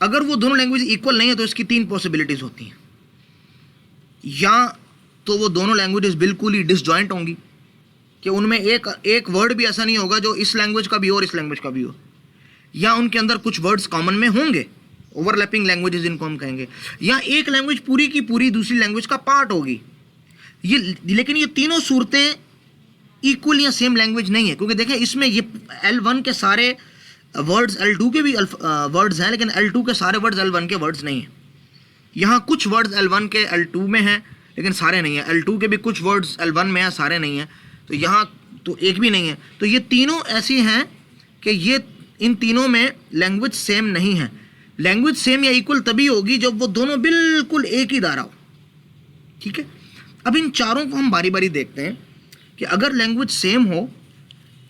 अगर वो दोनों लैंग्वेज इक्वल नहीं है तो इसकी 3 पॉसिबिलिटीज़ होती हैं। या तो वो दोनों लैंग्वेजेस बिल्कुल ही डिसजॉइंट होंगी कि उनमें एक वर्ड भी ऐसा नहीं होगा जो इस लैंग्वेज का भी हो और इस लैंग्वेज का भी हो, या उनके अंदर कुछ वर्ड्स कॉमन में होंगे, ओवरलैपिंग लैंग्वेजेस इनको हम कहेंगे, या एक लैंग्वेज पूरी की पूरी दूसरी लैंग्वेज का पार्ट होगी। ये लेकिन ये तीनों सूरतें इक्वल या सेम लैंग्वेज नहीं है, क्योंकि देखें इसमें ये L1 के सारे वर्ड्स L2 के भी वर्ड्स हैं, लेकिन L2 के सारे वर्ड्स L1 के वर्ड्स नहीं हैं। यहाँ कुछ वर्ड्स L1 के L2 में हैं लेकिन सारे नहीं हैं, L2 के भी कुछ वर्ड्स L1 में हैं, सारे नहीं हैं, तो यहाँ तो एक भी नहीं है। तो ये तीनों ऐसी हैं कि ये इन तीनों में लैंग्वेज सेम नहीं है। लैंग्वेज सेम या इक्वल तभी होगी जब वो दोनों बिल्कुल एक ही दायरा हो, ठीक है। अब इन चारों को हम बारी बारी देखते हैं कि अगर लैंग्वेज सेम हो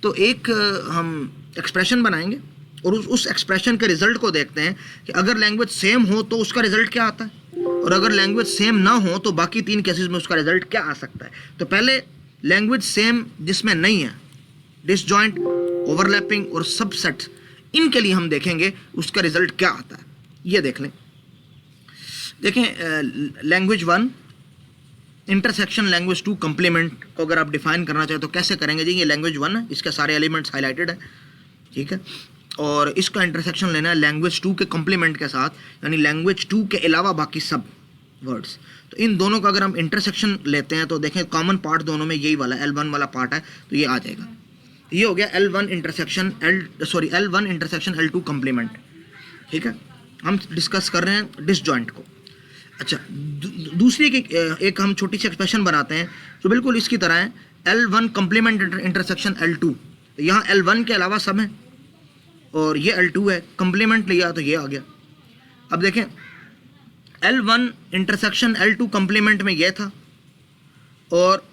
तो एक हम एक्सप्रेशन बनाएंगे और उस एक्सप्रेशन के रिजल्ट को देखते हैं कि अगर लैंग्वेज सेम हो तो उसका रिजल्ट क्या आता है, और अगर लैंग्वेज सेम ना हो तो बाकी 3 केसेस में उसका रिजल्ट क्या आ सकता है। तो पहले लैंग्वेज सेम जिसमें नहीं है, डिसजॉइंट, ओवरलैपिंग और सबसेट्स, इनके लिए हम देखेंगे उसका रिजल्ट क्या आता है। ये देख लें, देखें लैंग्वेज 1 इंटरसेक्शन लैंग्वेज 2 कंप्लीमेंट को अगर आप डिफाइन करना चाहें तो कैसे करेंगे जी। ये लैंग्वेज 1 है, इसके सारे एलिमेंट्स हाईलाइटेड है, ठीक है, और इसका इंटरसेक्शन लेना है लैंग्वेज 2 के कंप्लीमेंट के साथ, यानी लैंग्वेज 2 के अलावा बाकी सब वर्ड्स। तो इन दोनों का अगर हम इंटरसेक्शन लेते हैं तो देखें कॉमन पार्ट दोनों में यही वाला L1 वाला पार्ट है, तो ये आ जाएगा। ये हो गया L1 इंटरसेक्शन L2 कंप्लीमेंट, ठीक है। हम डिस्कस कर रहे हैं डिसजॉइंट को। अच्छा, दूसरी एक हम छोटी सी एक्सप्रेशन बनाते हैं जो बिल्कुल इसकी तरह है, L1 कंप्लीमेंट इंटरसेक्शन L2। यहाँ L1 के अलावा सब है और ये L2 है, कंप्लीमेंट लिया तो ये आ गया। अब देखें L1 इंटरसेक्शन L2 कंप्लीमेंट में ये था और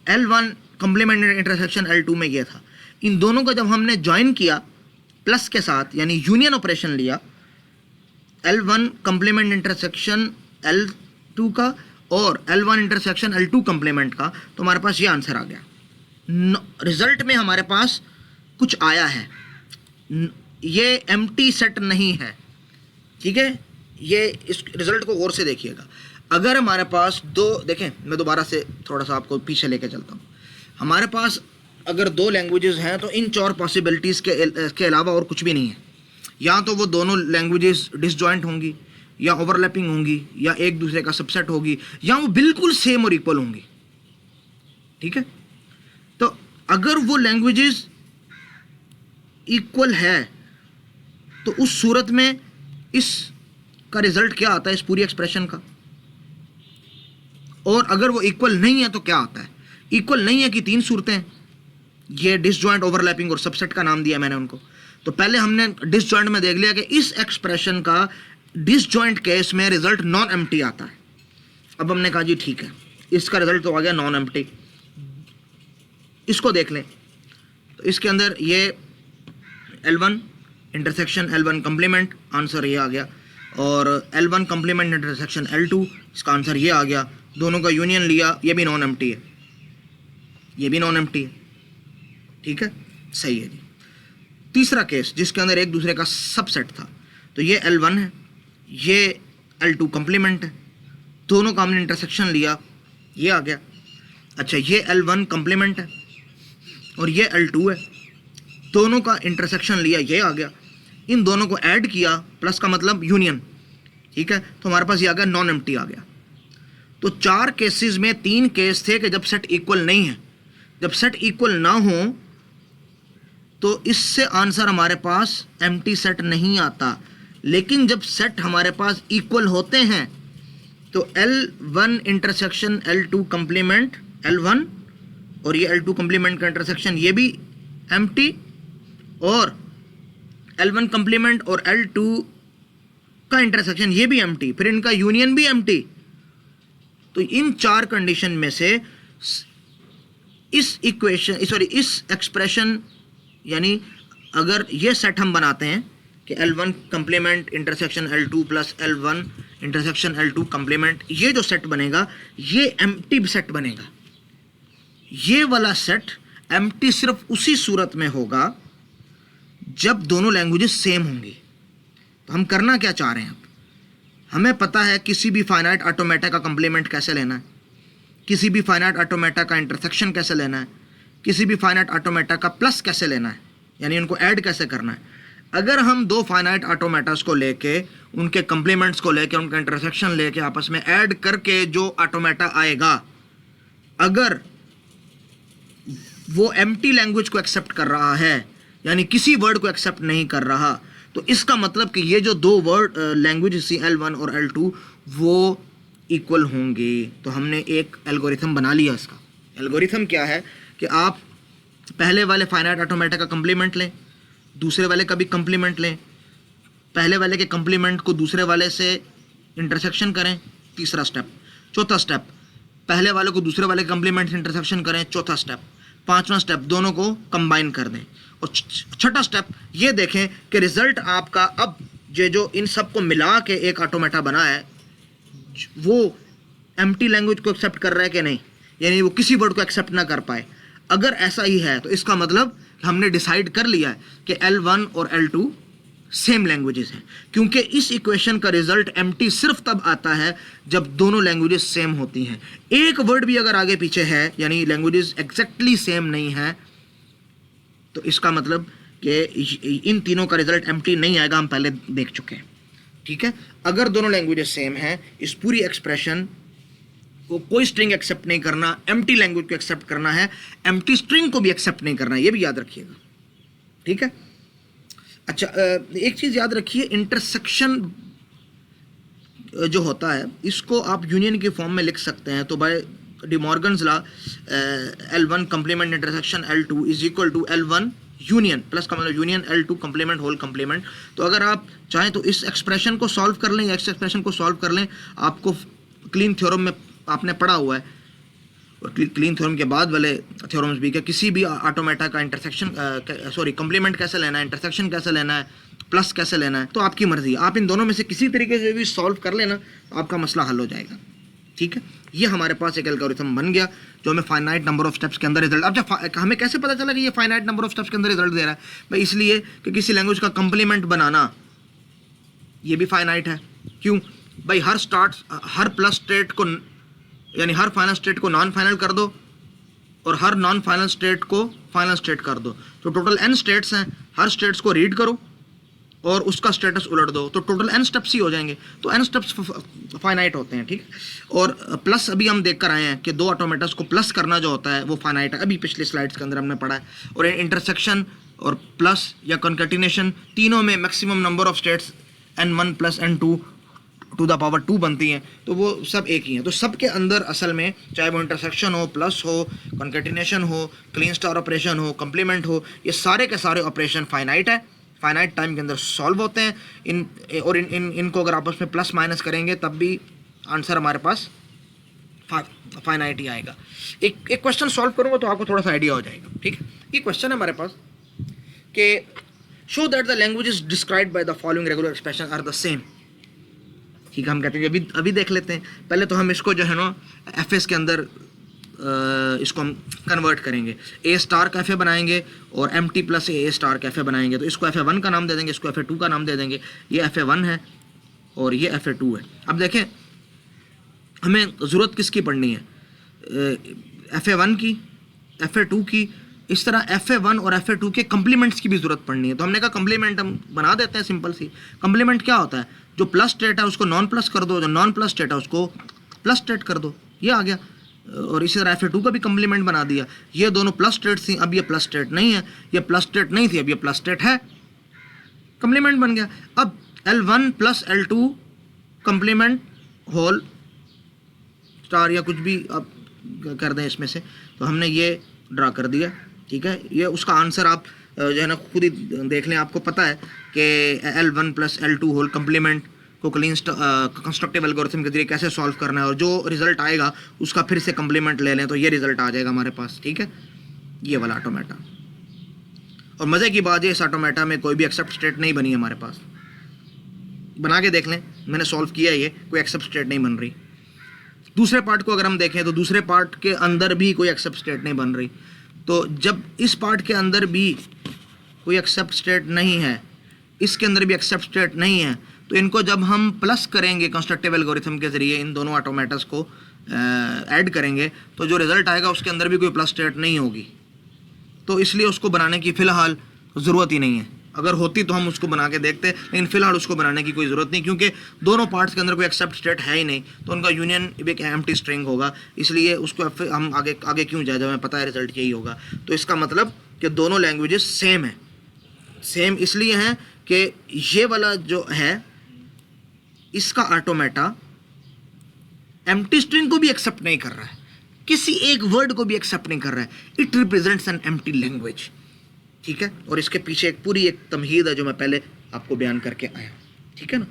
L1 कंप्लीमेंट इंटरसेक्शन L2 में ये था। इन दोनों का जब हमने ज्वाइन किया प्लस के साथ यानी यूनियन ऑपरेशन लिया L1 कंप्लीमेंट इंटरसेक्शन L2 का और L1 इंटरसेक्शन L2 कंप्लीमेंट का, तो हमारे पास ये आंसर आ गया। रिजल्ट में हमारे पास कुछ आया है, ये एम्प्टी सेट नहीं है, ठीक है। ये इस रिजल्ट को गौर से देखिएगा। अगर हमारे पास दो, देखें मैं दोबारा से थोड़ा सा आपको पीछे लेके चलता हूँ। हमारे पास अगर दो लैंग्वेजेस हैं तो इन 4 पॉसिबिलिटीज़ के अलावा और कुछ भी नहीं है। या तो वो दोनों लैंग्वेजेस डिसजॉइंट होंगी, या ओवरलैपिंग होंगी, या एक दूसरे का सबसेट होगी, या वो बिल्कुल सेम और इक्वल होंगी, ठीक है। तो अगर वो लैंग्वेजेस इक्वल है तो उस सूरत में इस का रिजल्ट क्या आता है, इस पूरी एक्सप्रेशन का। और अगर वो इक्वल नहीं है तो क्या आता है। इक्वल नहीं है कि 3 सूरतें हैं, ये डिसजॉइंट, ओवरलैपिंग और सबसेट का नाम दिया मैंने उनको। तो पहले हमने डिसजॉइंट में देख लिया कि इस एक्सप्रेशन का डिसजॉइंट केस में रिजल्ट नॉन एम्प्टी आता है। अब हमने कहा जी ठीक है, इसका रिजल्ट तो आ गया नॉन एम्प्टी। इसको देख लें तो इसके अंदर ये L1 intersection L1 complement, answer ये आ गया। और L1 कंप्लीमेंट इंटरसेक्शन L2, इसका आंसर ये आ गया। दोनों का यूनियन लिया, ये भी नॉन एम्प्टी है, ये भी नॉन एम्प्टी है, ठीक है, सही है जी। तीसरा केस जिसके अंदर एक दूसरे का सबसेट था, तो ये L1 है, ये L2 कंप्लीमेंट है, दोनों का हमने इंटरसेक्शन लिया, ये आ गया। अच्छा, ये L1 कंप्लीमेंट है और ये L2 है, दोनों का इंटरसेक्शन लिया, ये आ गया। इन दोनों को ऐड किया, प्लस का मतलब यूनियन, ठीक है, तो हमारे पास ये आ गया नॉन एम्प्टी आ गया। तो 4 केसेस में 3 केस थे कि जब सेट इक्वल नहीं है। जब सेट इक्वल ना हो तो इससे आंसर हमारे पास एम्प्टी सेट नहीं आता। लेकिन जब सेट हमारे पास इक्वल होते हैं तो L1 intersection L2 complement L1 और ये L2 कंप्लीमेंट का इंटरसेक्शन ये भी एम्प्टी, और L1 कंप्लीमेंट और L2 का इंटरसेक्शन ये भी एम्प्टी, फिर इनका यूनियन भी एम्प्टी। तो इन 4 कंडीशन में से इस एक्सप्रेशन यानी अगर ये सेट हम बनाते हैं कि L1 complement intersection L2 plus L1 intersection L2 complement, ये जो सेट बनेगा ये एम्प्टी सेट बनेगा। ये वाला सेट एम्प्टी सिर्फ उसी सूरत में होगा जब दोनों लैंग्वेजेस सेम होंगी। तो हम करना क्या चाह रहे हैं, अब हमें पता है किसी भी फाइनाइट ऑटोमेटा का कंप्लीमेंट कैसे लेना है, किसी भी फाइनाइट ऑटोमेटा का इंटरसेक्शन कैसे लेना है, किसी भी फाइनाइट ऑटोमेटा का प्लस कैसे लेना है, यानी उनको ऐड कैसे करना है। अगर हम 2 फाइनाइट ऑटोमेटास को लेके, उनके कंप्लीमेंट्स को लेके, उनका इंटरसेक्शन लेके आपस में ऐड करके जो ऑटोमेटा आएगा, अगर वो एम्प्टी लैंग्वेज को एक्सेप्ट कर रहा है यानी किसी वर्ड को एक्सेप्ट नहीं कर रहा, तो इसका मतलब कि ये जो 2 वर्ड लैंग्वेज सी L1 और L2 वो इक्वल होंगे। तो हमने एक एल्गोरिथम बना लिया। इसका एल्गोरिथम क्या है कि आप पहले वाले फाइनाइट ऑटोमेटा का कंप्लीमेंट लें, दूसरे वाले का भी कंप्लीमेंट लें, पहले वाले के कंप्लीमेंट को दूसरे वाले से इंटरसेक्शन करें, तीसरा स्टेप। चौथा स्टेप, पहले वाले को दूसरे वाले कंप्लीमेंट से इंटरसेक्शन करें, चौथा स्टेप। पांचवा स्टेप, दोनों को कंबाइन कर दें। और छठा स्टेप ये देखें कि रिजल्ट आपका अब ये जो इन सब को मिला के एक ऑटोमेटा बना है वो एम्प्टी लैंग्वेज को एक्सेप्ट कर रहा है कि नहीं, यानी वो किसी वर्ड को एक्सेप्ट ना कर पाए। अगर ऐसा ही है तो इसका मतलब हमने डिसाइड कर लिया है कि L1 और L2 सेम लैंग्वेजेस हैं, क्योंकि इस इक्वेशन का रिजल्ट एम्प्टी सिर्फ तब आता है जब दोनों लैंग्वेजेस सेम होती हैं। एक वर्ड भी अगर आगे पीछे है यानी लैंग्वेजेस एग्जैक्टली सेम नहीं है तो इसका मतलब कि इन तीनों का रिजल्ट एम्प्टी नहीं आएगा, हम पहले देख चुके हैं, ठीक है। अगर दोनों लैंग्वेजेस सेम हैं, इस पूरी एक्सप्रेशन को कोई स्ट्रिंग एक्सेप्ट नहीं करना, एम्प्टी लैंग्वेज को एक्सेप्ट करना है, एम्प्टी स्ट्रिंग को भी एक्सेप्ट नहीं करना है, ये भी याद रखिएगा, ठीक है। अच्छा, एक चीज़ याद रखिए, इंटरसेक्शन जो होता है इसको आप यूनियन के फॉर्म में लिख सकते हैं। तो by De Morgan's law L1 complement intersection L2 is equal to L1 union, plus का मतलब union L2 complement whole complement. तो अगर आप चाहें तो इस एक्सप्रेशन को सॉल्व कर लें या इस एक्सप्रेशन को सॉल्व कर लें, आपको क्लीन थ्योरम में आपने पढ़ा हुआ है, और क्लीन थ्योरम के बाद वाले थ्योरम्स भी, कि किसी भी ऑटोमेटा का इंटरसेक्शन कंप्लीमेंट कैसे लेना है, इंटरसेक्शन कैसे लेना है, प्लस कैसे लेना है, तो आपकी मर्जी। आप इन दोनों में से किसी तरीके से भी सॉल्व कर लेना तो आपका मसला हल हो जाएगा। ठीक है, ये हमारे पास एक एल्गोरिथम बन गया जो हमें फाइनाइट नंबर ऑफ स्टेप्स के अंदर रिजल्ट। अब जब हमें कैसे पता चला कि ये फाइनाइट नंबर ऑफ स्टेप्स के अंदर रिजल्ट दे रहा है? भाई इसलिए कि किसी लैंग्वेज का कंप्लीमेंट बनाना ये भी फाइनाइट है। क्यों भाई? हर प्लस स्टेट को, यानी हर फाइनल स्टेट को नॉन फाइनल कर दो और हर नॉन फाइनल स्टेट को फाइनल स्टेट कर दो, तो टोटल n स्टेट्स हैं। हर स्टेट्स को रीड करो और उसका स्टेटस उलट दो, तो टोटल n स्टेप्स ही हो जाएंगे। तो n स्टेप्स फाइनाइट होते हैं। ठीक, और प्लस अभी हम देख कर आए हैं कि दो ऑटोमेटास को प्लस करना जो होता है वो फाइनाइट है, अभी पिछले स्लाइड्स के अंदर हमने पढ़ा है। और इंटरसेक्शन और प्लस या कॉन्केटिनेशन, तीनों में maximum number of states n1 plus n2 to the power 2 बनती हैं, तो वो सब एक ही हैं। तो सबके अंदर असल में चाहे वो इंटरसेक्शन हो, प्लस हो, कॉन्केटिनेशन हो, क्लीन स्टार ऑपरेशन हो, कंप्लीमेंट हो, ये सारे के सारे ऑपरेशन फाइनाइट है, फाइनाइट टाइम के अंदर सॉल्व होते हैं। इनको अगर आपस में प्लस माइनस करेंगे तब भी आंसर हमारे पास फाइनाइट ही आएगा। एक क्वेश्चन सॉल्व करूँगा तो आपको थोड़ा सा आइडिया हो जाएगा। ठीक है, ये क्वेश्चन है हमारे पास कि show that the languages described by the following regular expression are the same. ठीक है, हम कहते हैं अभी देख लेते हैं। पहले तो हम इसको जो है ना एफ के अंदर इसको हम कन्वर्ट करेंगे, ए स्टार कैफे बनाएंगे और एम टी प्लस ए स्टार कैफे बनाएंगे। तो इसको FA1 का नाम दे देंगे, इसको FA2 का नाम दे देंगे। ये FA1 है और ये FA2 है। अब देखें हमें ज़रूरत किसकी पड़नी है, FA1 की, FA2 की, इस तरह FA1 और FA2 के कम्प्लीमेंट्स की भी ज़रूरत पड़नी है। तो हमने कहा कम्प्लीमेंट हम बना देते हैं, सिंपल सी। कम्प्लीमेंट क्या होता है? जो प्लस स्टेट है उसको नॉन प्लस कर दो, जो नॉन प्लस स्टेट है उसको प्लस स्टेट कर दो, ये आ गया। और इसी तरह FA2 का भी कम्प्लीमेंट बना दिया। ये दोनों प्लस स्टेट थी, अब ये प्लस स्टेट नहीं है, ये प्लस स्टेट नहीं थी, अब ये प्लस स्टेट है, कम्प्लीमेंट बन गया। अब L1 plus L2 complement whole star या कुछ भी आप कर दें इसमें से, तो हमने ये ड्रा कर दिया। ठीक है, ये उसका आंसर आप जो है ना खुद ही देख लें, आपको पता है कि L1 plus L2 whole complement को क्लीन कंस्ट्रक्टिव एल्गोरिथम के जरिए कैसे सॉल्व करना है, और जो रिजल्ट आएगा उसका फिर से कम्प्लीमेंट ले लें तो ये रिजल्ट आ जाएगा हमारे पास। ठीक है, ये वाला ऑटोमेटा। और मज़े की बात है इस ऑटोमेटा में कोई भी एक्सेप्ट स्टेट नहीं बनी हमारे पास। बना के देख लें, मैंने सॉल्व किया, ये कोई एक्सेप्ट स्टेट नहीं बन रही। दूसरे पार्ट को अगर हम देखें तो दूसरे पार्ट के अंदर भी कोई एक्सेप्ट स्टेट नहीं बन रही। तो जब इस पार्ट के अंदर भी कोई एक्सेप्ट स्टेट नहीं है, इसके अंदर भी एक्सेप्ट स्टेट नहीं है, तो इनको जब हम प्लस करेंगे कंस्ट्रक्टिव एल्गोरिथम के ज़रिए, इन दोनों ऑटोमेटास को ऐड करेंगे, तो जो रिज़ल्ट आएगा उसके अंदर भी कोई प्लस स्टेट नहीं होगी। तो इसलिए उसको बनाने की फ़िलहाल ज़रूरत ही नहीं है। अगर होती तो हम उसको बना के देखते, लेकिन फ़िलहाल उसको बनाने की कोई ज़रूरत नहीं, क्योंकि दोनों पार्ट्स के अंदर कोई एक्सेप्ट स्टेट है ही नहीं, तो उनका यूनियन एक एम्प्टी स्ट्रिंग होगा। इसलिए उसको हम आगे क्यों जाए जब हमें पता है रिजल्ट यही होगा। तो इसका मतलब कि दोनों लैंग्वेजेस सेम है। सेम इसलिए हैं कि ये वाला जो है इसका ऑटोमेटा एम्प्टी स्ट्रिंग को भी एक्सेप्ट नहीं कर रहा है, किसी एक वर्ड को भी एक्सेप्ट नहीं कर रहा है। It represents an empty language. ठीक है, और इसके पीछे एक तमहीद है जो मैं पहले आपको बयान करके आया। ठीक है ना,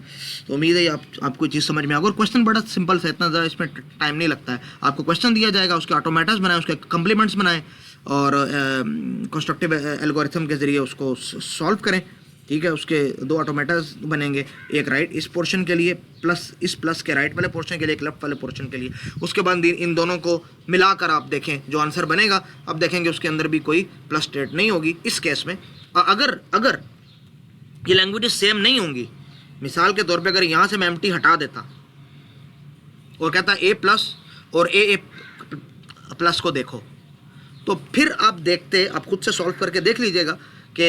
तो उम्मीद है आपको चीज़ समझ में आ गई। और क्वेश्चन बड़ा सिंपल है, इतना ज़्यादा इसमें टाइम नहीं लगता है। आपको क्वेश्चन दिया जाएगा, उसके ऑटोमेटास बनाएं, उसके कम्प्लीमेंट्स बनाएं और कंस्ट्रक्टिव एल्गोरिथम के ज़रिए उसको सॉल्व करें। ठीक है, उसके दो ऑटोमेटास बनेंगे, एक राइट इस पोर्शन के लिए प्लस इस प्लस के राइट वाले पोर्शन के लिए, एक लेफ्ट वाले पोर्शन के लिए। उसके बाद इन दोनों को मिलाकर आप देखें जो आंसर बनेगा, अब देखेंगे उसके अंदर भी कोई प्लस स्टेट नहीं होगी। इस केस में अगर ये लैंग्वेजेस सेम नहीं होंगी, मिसाल के तौर पे अगर यहाँ से मैं एम्प्टी हटा देता और कहता ए प्लस और ए प्लस को देखो, तो फिर आप देखते, आप खुद से सॉल्व करके देख लीजिएगा कि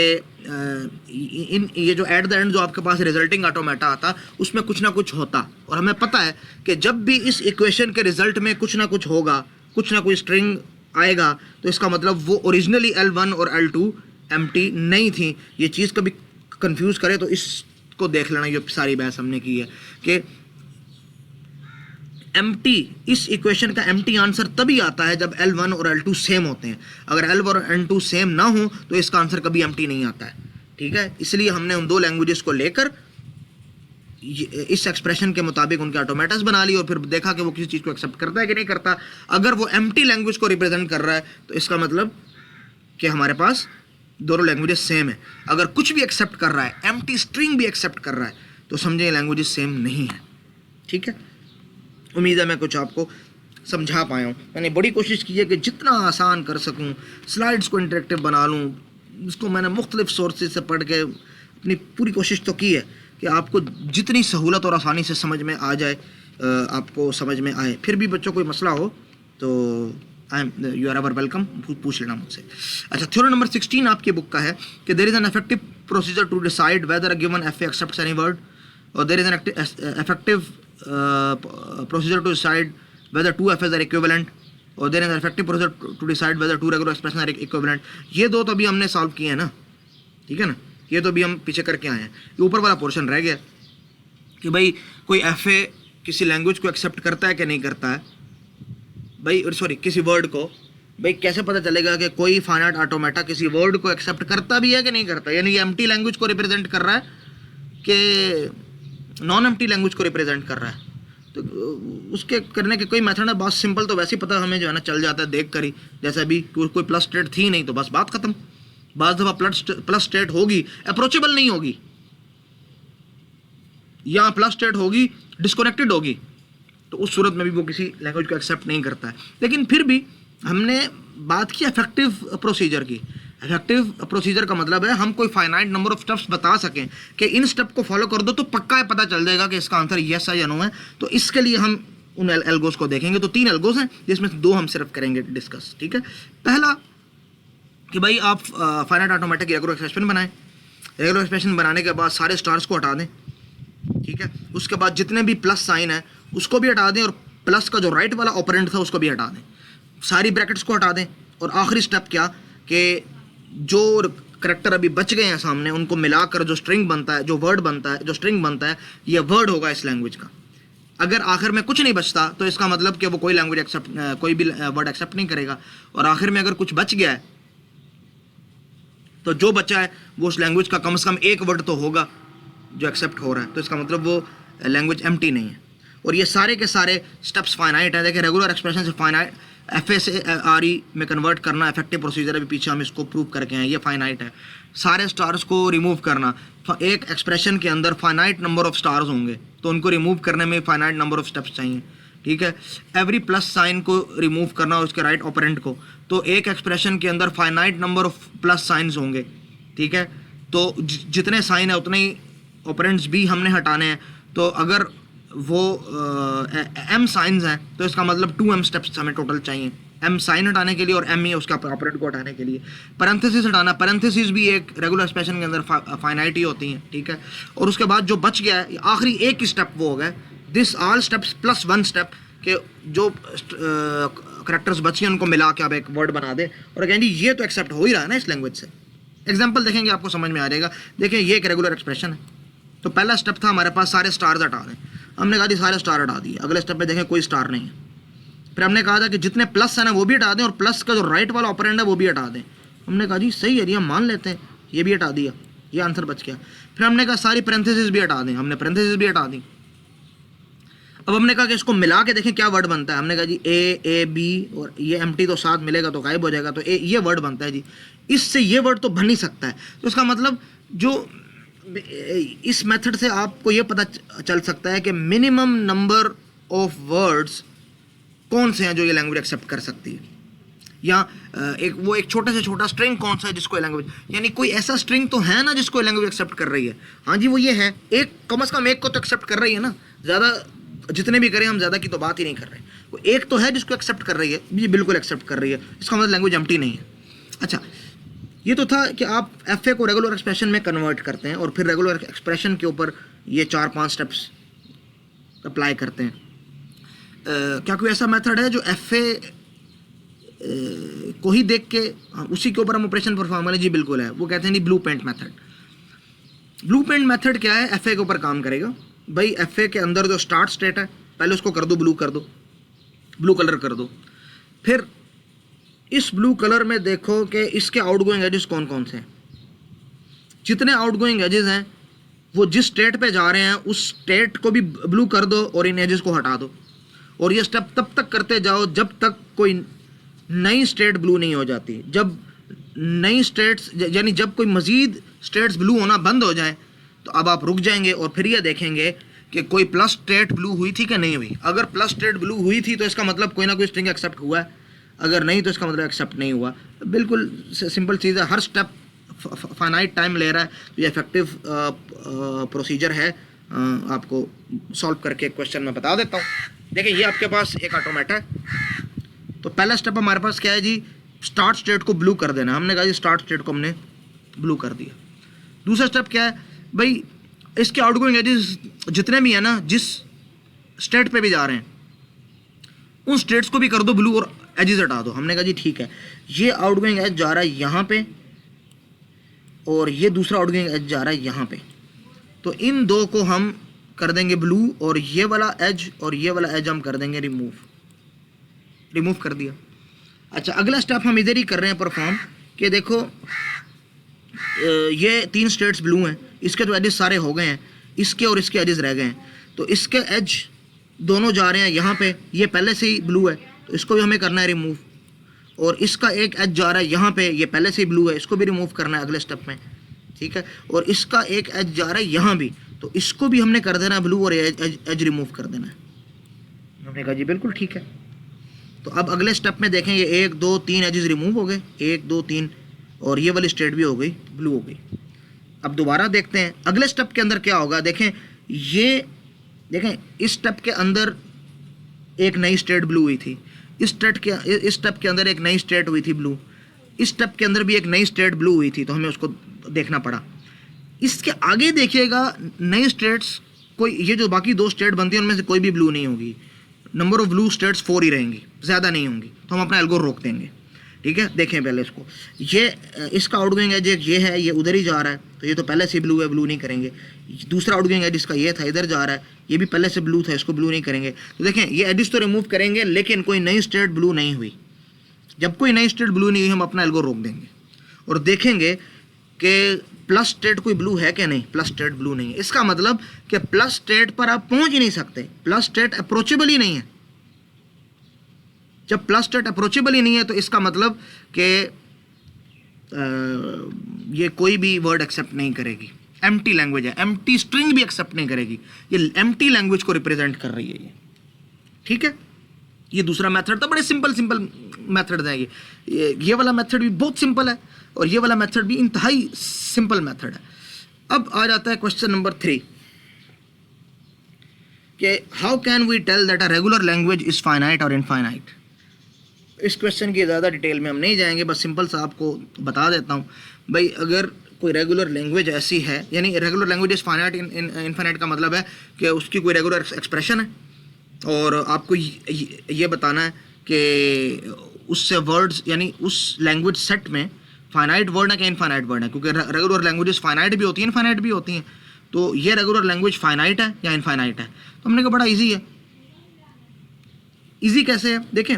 ये जो एट द एंड जो आपके पास रिजल्टिंग ऑटोमेटा आता उसमें कुछ ना कुछ होता। और हमें पता है कि जब भी इस इक्वेशन के रिजल्ट में कुछ ना कुछ होगा, कुछ ना कोई स्ट्रिंग आएगा, तो इसका मतलब वो ओरिजिनली L1 और L2 एम्प्टी नहीं थी। ये चीज़ कभी कंफ्यूज करे तो इसको देख लेना। ये सारी बहस हमने की है कि एम्प्टी, इस इक्वेशन का एम्प्टी आंसर तभी आता है जब L1 और L2 सेम होते हैं। अगर L1 और L2 सेम ना हो तो इसका आंसर कभी एम्प्टी नहीं आता है। ठीक है, इसलिए हमने उन दो लैंग्वेजेस को लेकर इस एक्सप्रेशन के मुताबिक उनके ऑटोमेटास बना ली और फिर देखा कि वो किसी चीज़ को एक्सेप्ट करता है कि नहीं करता। अगर वो एम्प्टी लैंग्वेज को रिप्रेजेंट कर रहा है तो इसका मतलब कि हमारे पास दोनों लैंग्वेजेस सेम है। अगर कुछ भी एक्सेप्ट कर रहा है, एम्प्टी स्ट्रिंग भी एक्सेप्ट कर रहा है, तो समझे लैंग्वेजेस सेम नहीं है। ठीक है, उम्मीद है मैं कुछ आपको समझा पाया हूँ। मैंने बड़ी कोशिश की है कि जितना आसान कर सकूँ स्लाइड्स को इंटरेक्टिव बना लूँ। इसको मैंने मुख्तलिफ सोर्सेज से पढ़ के अपनी पूरी कोशिश तो की है कि आपको जितनी सहूलत और आसानी से समझ में आ जाए, आपको समझ में आए। फिर भी बच्चों कोई मसला हो तो यू आर एवर वेलकम, पूछ लेना मुझसे। अच्छा, थ्योरम नंबर 16 आपकी बुक का है कि there is an effective procedure to decide whether a given F accepts any word, और there is an effective procedure to decide whether two FS are equivalent, or there is an effective procedure to decide whether two regular expressions are equivalent। ये दो तो अभी हमने solve किए हैं ना, ठीक है ना, ये तो अभी हम पीछे करके आए हैं। ये ऊपर वाला पोर्शन रह गया कि भाई कोई FA किसी लैंग्वेज को एक्सेप्ट करता है कि नहीं करता है, भाई सॉरी किसी वर्ड को, भाई कैसे पता चलेगा कि कोई फाइनाइट ऑटोमेटा किसी वर्ड को एक्सेप्ट करता भी है कि नहीं करता, यानी एम्प्टी लैंग्वेज को रिप्रेजेंट कर रहा है कि नॉन एम्प्टी लैंग्वेज को रिप्रेजेंट कर रहा है। तो उसके करने के कोई मेथड है, बहुत सिंपल, तो वैसे ही पता हमें जो है ना चल जाता है देख कर ही। जैसे अभी कोई प्लस स्टेट थी नहीं तो बस बात खत्म। बाज़ दफ़ा प्लस स्टेट होगी, अप्रोचेबल नहीं होगी, या प्लस स्टेट होगी डिस्कनेक्टेड होगी, तो उस सूरत में भी वो किसी लैंग्वेज को एक्सेप्ट नहीं करता है। लेकिन फिर भी हमने बात की इफेक्टिव प्रोसीजर की। इफेक्टिव प्रोसीजर का मतलब है हम कोई फाइनाइट नंबर ऑफ स्टेप्स बता सकें कि इन स्टेप को फॉलो कर दो तो पक्का है पता चल जाएगा कि इसका आंसर यस है या नो है। तो इसके लिए हम उन एल्गोस को देखेंगे। तो 3 एल्गोस हैं जिसमें से 2 हम सिर्फ करेंगे डिस्कस। ठीक है, पहला कि भाई आप फाइनाइट ऑटोमेटिक रेगुलर एक्सप्रेशन बनाएं। रेगुलर एक्सप्रेशन बनाने के बाद सारे स्टार्स को हटा दें। ठीक है, उसके बाद जितने भी प्लस साइन है उसको भी हटा दें, और प्लस का जो राइट वाला ऑपरेंट था उसको भी हटा दें, सारी ब्रैकेट्स को हटा दें। और आखिरी स्टेप क्या कि जो करैक्टर अभी बच गए हैं सामने उनको मिलाकर जो स्ट्रिंग बनता है, जो वर्ड बनता है, जो स्ट्रिंग बनता है, ये वर्ड होगा इस लैंग्वेज का। अगर आखिर में कुछ नहीं बचता तो इसका मतलब कि वो कोई लैंग्वेज एक्सेप्ट, कोई भी वर्ड एक्सेप्ट नहीं करेगा। और आखिर में अगर कुछ बच गया है तो जो बचा है वो उस लैंग्वेज का कम से कम एक वर्ड तो होगा जो एक्सेप्ट हो रहा है, तो इसका मतलब वो लैंग्वेज एम्प्टी नहीं है। और ये सारे के सारे स्टेप्स फाइनाइट है। देखिए, रेगुलर एक्सप्रेशन से फाइनाइट FA से RE में कन्वर्ट करना इफेक्टिव प्रोसीजर, अभी पीछे हम इसको प्रूव करके हैं, ये फाइनाइट है। सारे स्टार्स को रिमूव करना, एक एक्सप्रेशन के अंदर फाइनाइट नंबर ऑफ स्टार्स होंगे तो उनको रिमूव करने में फाइनाइट नंबर ऑफ स्टेप्स चाहिए। ठीक है, एवरी प्लस साइन को रिमूव करना उसके राइट ऑपरेंट को, तो एक एक्सप्रेशन के अंदर finite number of plus science होंगे। ठीक है, तो जितने साइन है उतने ही ऑपरेंट्स भी हमने हटाने हैं। तो अगर वो M साइंस हैं तो इसका मतलब 2M स्टेप्स हमें टोटल चाहिए, M साइन हटाने के लिए और M ही उसका ऑपरेंट को हटाने के लिए। पैरेंथेसिस हटाना, पैरेंथेसिस भी एक रेगुलर एक्सप्रेशन के अंदर फाइनाइट ही होती हैं। ठीक है, और उसके बाद जो बच गया है आखिरी एक स्टेप वो हो गया this all steps plus 1 step के जो करैक्टर्स बची हैं उनको मिला के आप एक वर्ड बना दे और कहें जी ये तो एक्सेप्ट हो ही रहा है ना इस लैंग्वेज से। एग्जाम्पल देखेंगे आपको समझ में आ जाएगा। देखिए, ये एक रेगुलर एक्सप्रेशन है, तो पहला स्टेप था हमारे पास सारे स्टार्स हटा दें। हमने कहा जी सारे स्टार हटा दिए। अगले स्टेप पे देखें कोई स्टार नहीं है। फिर हमने कहा था कि जितने प्लस है ना वो भी हटा दें और प्लस का जो राइट वाला ऑपरेंड है वो भी हटा दें। हमने कहा जी सही है, ये हम मान लेते हैं, ये भी हटा दिया, ये आंसर बच गया। फिर हमने कहा सारी पैरेंथेसिस भी हटा दें, हमने पैरेंथेसिस भी हटा दी। अब हमने कहा कि इसको मिला के देखें क्या वर्ड बनता है। हमने कहा जी A B और ये एम्प्टी तो साथ मिलेगा तो गायब हो जाएगा, तो ये वर्ड बनता है जी। इससे ये वर्ड तो बन नहीं सकता है। तो इसका मतलब जो इस मेथड से आपको ये पता चल सकता है कि मिनिमम नंबर ऑफ वर्ड्स कौन से हैं जो ये लैंग्वेज एक्सेप्ट कर सकती है, या एक छोटा से छोटा स्ट्रिंग कौन सा है जिसको ये लैंग्वेज, यानी कोई ऐसा स्ट्रिंग तो है ना जिसको ये लैंग्वेज एक्सेप्ट कर रही है। हाँ जी वो ये है, एक कम से कम एक को तो एक्सेप्ट कर रही है ना। ज़्यादा जितने भी करें हम ज़्यादा की तो बात ही नहीं कर रहे। वो एक तो है जिसको एक्सेप्ट कर रही है, ये बिल्कुल एक्सेप्ट कर रही है, इसका मतलब लैंग्वेज एम्प्टी नहीं है। अच्छा, ये तो था कि आप FA को रेगुलर एक्सप्रेशन में कन्वर्ट करते हैं और फिर रेगुलर एक्सप्रेशन के ऊपर ये 4-5 स्टेप्स अप्लाई करते हैं। क्या कोई ऐसा मेथड है जो FA को ही देख के उसी के ऊपर हम ऑपरेशन परफॉर्म करें? जी बिल्कुल है। वो कहते हैं जी blue paint method. Blue paint method क्या है? FA के ऊपर काम करेगा। भाई FA के अंदर जो स्टार्ट स्टेट है पहले उसको कर दो ब्लू, कर दो ब्लू कलर कर दो। फिर इस ब्लू कलर में देखो कि इसके आउटगोइंग एजेस कौन कौन से हैं। जितने आउटगोइंग एजेस हैं वो जिस स्टेट पे जा रहे हैं उस स्टेट को भी ब्लू कर दो और इन एजेस को हटा दो, और ये स्टेप तब तक करते जाओ जब तक कोई नई स्टेट ब्लू नहीं हो जाती। जब नई स्टेट्स यानी जब कोई मज़ीद स्टेट्स ब्लू होना बंद हो जाए तो अब आप रुक जाएंगे और फिर ये देखेंगे कि कोई प्लस स्टेट ब्लू हुई थी कि नहीं हुई। अगर प्लस स्टेट ब्लू हुई थी तो इसका मतलब कोई ना कोई स्ट्रिंग एक्सेप्ट हुआ है, अगर नहीं तो इसका मतलब एक्सेप्ट नहीं हुआ। बिल्कुल सिंपल चीज़ है, हर स्टेप फाइनाइट टाइम ले रहा है, तो ये इफेक्टिव प्रोसीजर है। आपको सॉल्व करके क्वेश्चन में बता देता हूँ। देखिए ये आपके पास एक ऑटोमेटा है, तो पहला स्टेप हमारे पास क्या है जी, स्टार्ट स्टेट को ब्लू कर देना। हमने कहा जी स्टार्ट स्टेट को हमने ब्लू कर दिया। दूसरा स्टेप क्या है भाई, इसके आउटगोइंग एजेस जितने भी हैं ना, जिस स्टेट पे भी जा रहे हैं उन स्टेट्स को भी कर दो ब्लू और एजेस हटा दो। हमने कहा जी ठीक है, ये आउटगोइंग एज जा रहा है यहाँ पे और ये दूसरा आउटगोइंग एज जा रहा है यहाँ पे, तो इन दो को हम कर देंगे ब्लू और ये वाला एज और ये वाला एज हम कर देंगे रिमूव कर दिया। अच्छा, अगला स्टेप हम इधर ही कर रहे हैं परफॉर्म, कि देखो ये 3 स्टेट्स ब्लू हैं, इसके तो एजेस सारे हो गए हैं, इसके और इसके एजेस रह गए हैं, तो इसके एज दोनों जा रहे हैं यहाँ पे, ये पहले से ही ब्लू है तो इसको भी हमें करना है रिमूव, और इसका एक एज जा रहा है यहाँ पे, ये पहले से ही ब्लू है, इसको भी रिमूव करना है अगले स्टेप में, ठीक है। और इसका एक एज जा रहा है यहाँ भी, तो इसको भी हमने कर देना है ब्लू और एज रिमूव कर देना है। हमने कहा जी बिल्कुल ठीक है। तो अब अगले स्टेप में देखें, ये 1 2 3 एजेस रिमूव हो गए, 1 2 3, और ये वाली स्टेट भी हो गई ब्लू हो गई। अब दोबारा देखते हैं अगले स्टेप के अंदर क्या होगा। देखें इस स्टेप के अंदर एक नई स्टेट ब्लू हुई थी, इस स्टेप के अंदर एक नई स्टेट हुई थी ब्लू, इस स्टेप के अंदर भी एक नई स्टेट ब्लू हुई थी, तो हमें उसको देखना पड़ा। इसके आगे देखिएगा नई स्टेट्स, कोई ये जो बाकी 2 स्टेट बनती हैं उनमें से कोई भी ब्लू नहीं होगी, नंबर ऑफ ब्लू स्टेट्स 4 ही रहेंगी, ज़्यादा नहीं होंगी, तो हम अपना एल्गो रोक देंगे, ठीक है। देखें पहले इसको, ये इसका आउटगोइंग एज ये है, ये उधर ही जा रहा है, तो ये तो पहले से ब्लू है, ब्लू नहीं करेंगे। दूसरा आउटगोइंग एज इसका ये था, इधर जा रहा है, ये भी पहले से ब्लू था, इसको ब्लू नहीं करेंगे। तो देखें ये एडिस तो रिमूव करेंगे, लेकिन कोई नई स्टेट ब्लू नहीं हुई। जब कोई नई स्टेट ब्लू नहीं हुई हम अपना एल्गो रोक देंगे और देखेंगे कि प्लस स्टेट कोई ब्लू है कि नहीं। प्लस स्टेट ब्लू नहीं है, इसका मतलब कि प्लस स्टेट पर आप पहुंच ही नहीं सकते, प्लस स्टेट अप्रोचेबल ही नहीं है। जब प्लस स्टेट अप्रोचेबल ही नहीं है तो इसका मतलब कि ये कोई भी वर्ड एक्सेप्ट नहीं करेगी, एम्प्टी लैंग्वेज है, एम्प्टी स्ट्रिंग भी एक्सेप्ट नहीं करेगी, ये एम्प्टी लैंग्वेज को रिप्रेजेंट कर रही है ये, ठीक है। ये दूसरा मेथड था, बड़े सिंपल मेथड है ये वाला मेथड भी बहुत सिंपल है और ये वाला मेथड भी इंतहाई सिंपल मेथड है। अब आ जाता है क्वेश्चन नंबर 3 कि how can we tell that a regular language is finite और इनफाइनाइट। इस क्वेश्चन की ज़्यादा डिटेल में हम नहीं जाएंगे, बस सिंपल सा आपको बता देता हूँ भाई। अगर कोई रेगुलर लैंग्वेज ऐसी है, यानी regular language is finite infinite का मतलब है कि उसकी कोई रेगुलर एक्सप्रेशन है और आपको ये बताना है कि उससे वर्ड्स, यानी उस लैंग्वेज सेट में फाइनाइट वर्ड है कि इनफाइनाइट वर्ड है, क्योंकि रेगुलर लैंग्वेजेस फाइनाइट भी होती हैं इनफाइनाइट भी होती हैं। तो ये रेगुलर लैंग्वेज फाइनाइट है या इनफाइनाइट है, तो हमने कहा बड़ा ईजी है। ईजी कैसे है, देखें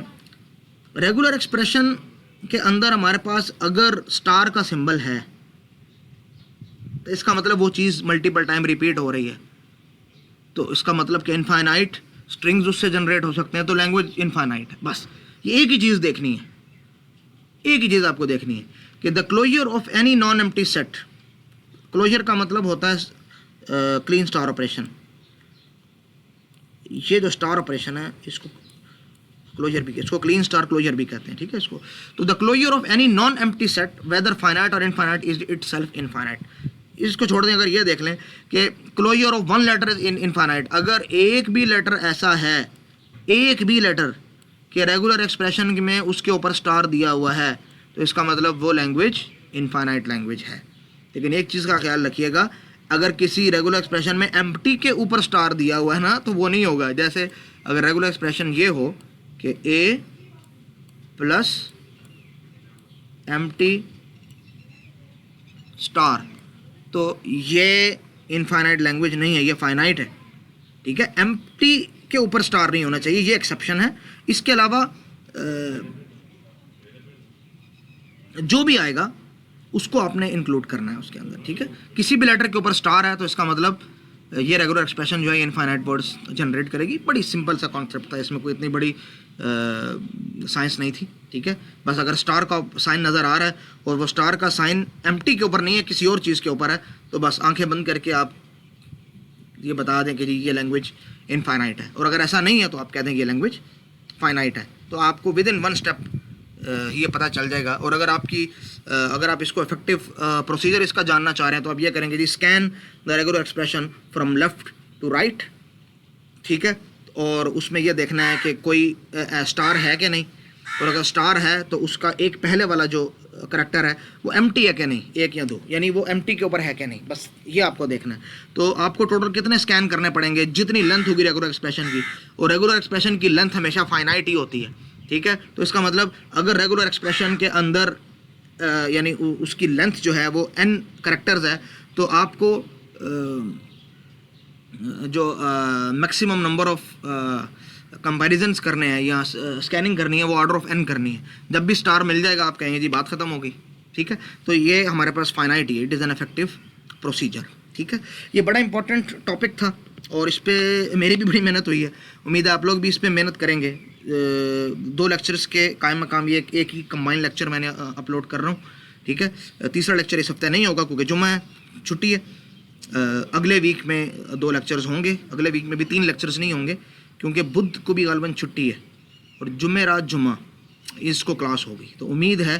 रेगुलर एक्सप्रेशन के अंदर हमारे पास अगर स्टार का सिंबल है तो इसका मतलब वो चीज़ मल्टीपल टाइम रिपीट हो रही है, तो इसका मतलब कि इनफाइनाइट स्ट्रिंग्स उससे जनरेट हो सकते हैं, तो लैंग्वेज इनफाइनाइट है। बस ये एक ही चीज़ देखनी है, एक ही चीज़ आपको देखनी है कि the closure of any non empty set. Closure का मतलब होता है क्लीन स्टार ऑपरेशन। ये जो स्टार ऑपरेशन है इसको क्लोजर भी, इसको क्लीन स्टार क्लोजर भी कहते हैं, ठीक है इसको। तो the closure of any non empty set whether finite और इनफाइनाइट इज इटसेल्फ इनफाइनाइट। इसको छोड़ दें, अगर ये देख लें कि closure of one letter is infinite, अगर एक भी लेटर ऐसा है, एक भी लेटर कि रेगुलर एक्सप्रेशन में उसके ऊपर स्टार दिया हुआ है, तो इसका मतलब वो लैंग्वेज इनफाइनाइट लैंग्वेज है। लेकिन एक चीज़ का ख्याल रखिएगा, अगर किसी रेगुलर एक्सप्रेशन में एम्प्टी के ऊपर स्टार दिया हुआ है ना, तो वो नहीं होगा। जैसे अगर रेगुलर एक्सप्रेशन ये हो कि ए प्लस एम्प्टी स्टार, तो ये इनफाइनाइट लैंग्वेज नहीं है, ये फाइनाइट है, ठीक है। एम्प्टी के ऊपर स्टार नहीं होना चाहिए, ये एक्सेप्शन है। इसके अलावा जो भी आएगा उसको आपने इंक्लूड करना है उसके अंदर, ठीक है। किसी भी लेटर के ऊपर स्टार है तो इसका मतलब ये रेगुलर एक्सप्रेशन जो है इनफाइनाइट वर्ड्स जनरेट करेगी। बड़ी सिंपल सा कॉन्सेप्ट था, इसमें कोई इतनी बड़ी साइंस नहीं थी, ठीक है। बस अगर स्टार का साइन नज़र आ रहा है और वो स्टार का साइन एम्प्टी के ऊपर नहीं है, किसी और चीज़ के ऊपर है, तो बस आंखें बंद करके आप ये बता दें कि जी ये लैंग्वेज इनफाइनाइट है। और अगर ऐसा नहीं है तो आप कह दें ये लैंग्वेज फाइनाइट है। तो आपको विद इन वन स्टेप ये पता चल जाएगा। और अगर आप इसको इफेक्टिव प्रोसीजर इसका जानना चाह रहे हैं तो आप ये करेंगे जी, scan the regular expression from left to right, ठीक है। और उसमें यह देखना है कि कोई स्टार है कि नहीं, और अगर स्टार है तो उसका एक पहले वाला जो करैक्टर है वो एम्प्टी है कि नहीं, एक या दो, यानी वो एम्प्टी के ऊपर है कि नहीं, बस ये आपको देखना है। तो आपको टोटल कितने स्कैन करने पड़ेंगे, जितनी लेंथ होगी रेगुलर एक्सप्रेशन की, और रेगुलर एक्सप्रेशन की लेंथ हमेशा फाइनाइट ही होती है, ठीक है। तो इसका मतलब अगर रेगुलर एक्सप्रेशन के अंदर यानी उसकी लेंथ जो है वो n करैक्टर्स है, तो आपको जो मैक्सिमम नंबर ऑफ कंपैरिजन्स करने हैं या स्कैनिंग करनी है वो ऑर्डर ऑफ n करनी है। जब भी स्टार मिल जाएगा आप कहेंगे जी बात ख़त्म हो गई, ठीक है। तो ये हमारे पास फाइनाइट है, it is an effective procedure, ठीक है। ये बड़ा इंपॉर्टेंट टॉपिक था और इस पर मेरी भी बड़ी मेहनत हुई है। उम्मीद है आप लोग भी इस पर मेहनत करेंगे। 2 लेक्चर्स के कायम मकाम ये एक ही कंबाइन लेक्चर मैंने अपलोड कर रहा हूँ, ठीक है। तीसरा लेक्चर इस हफ्ते नहीं होगा क्योंकि जुम्मा है, छुट्टी है। अगले वीक में 2 लेक्चर्स होंगे, अगले वीक में भी 3 लेक्चर्स नहीं होंगे क्योंकि बुध को भी गालबन छुट्टी है और जुमेरात जुम्मा इसको क्लास होगी। तो उम्मीद है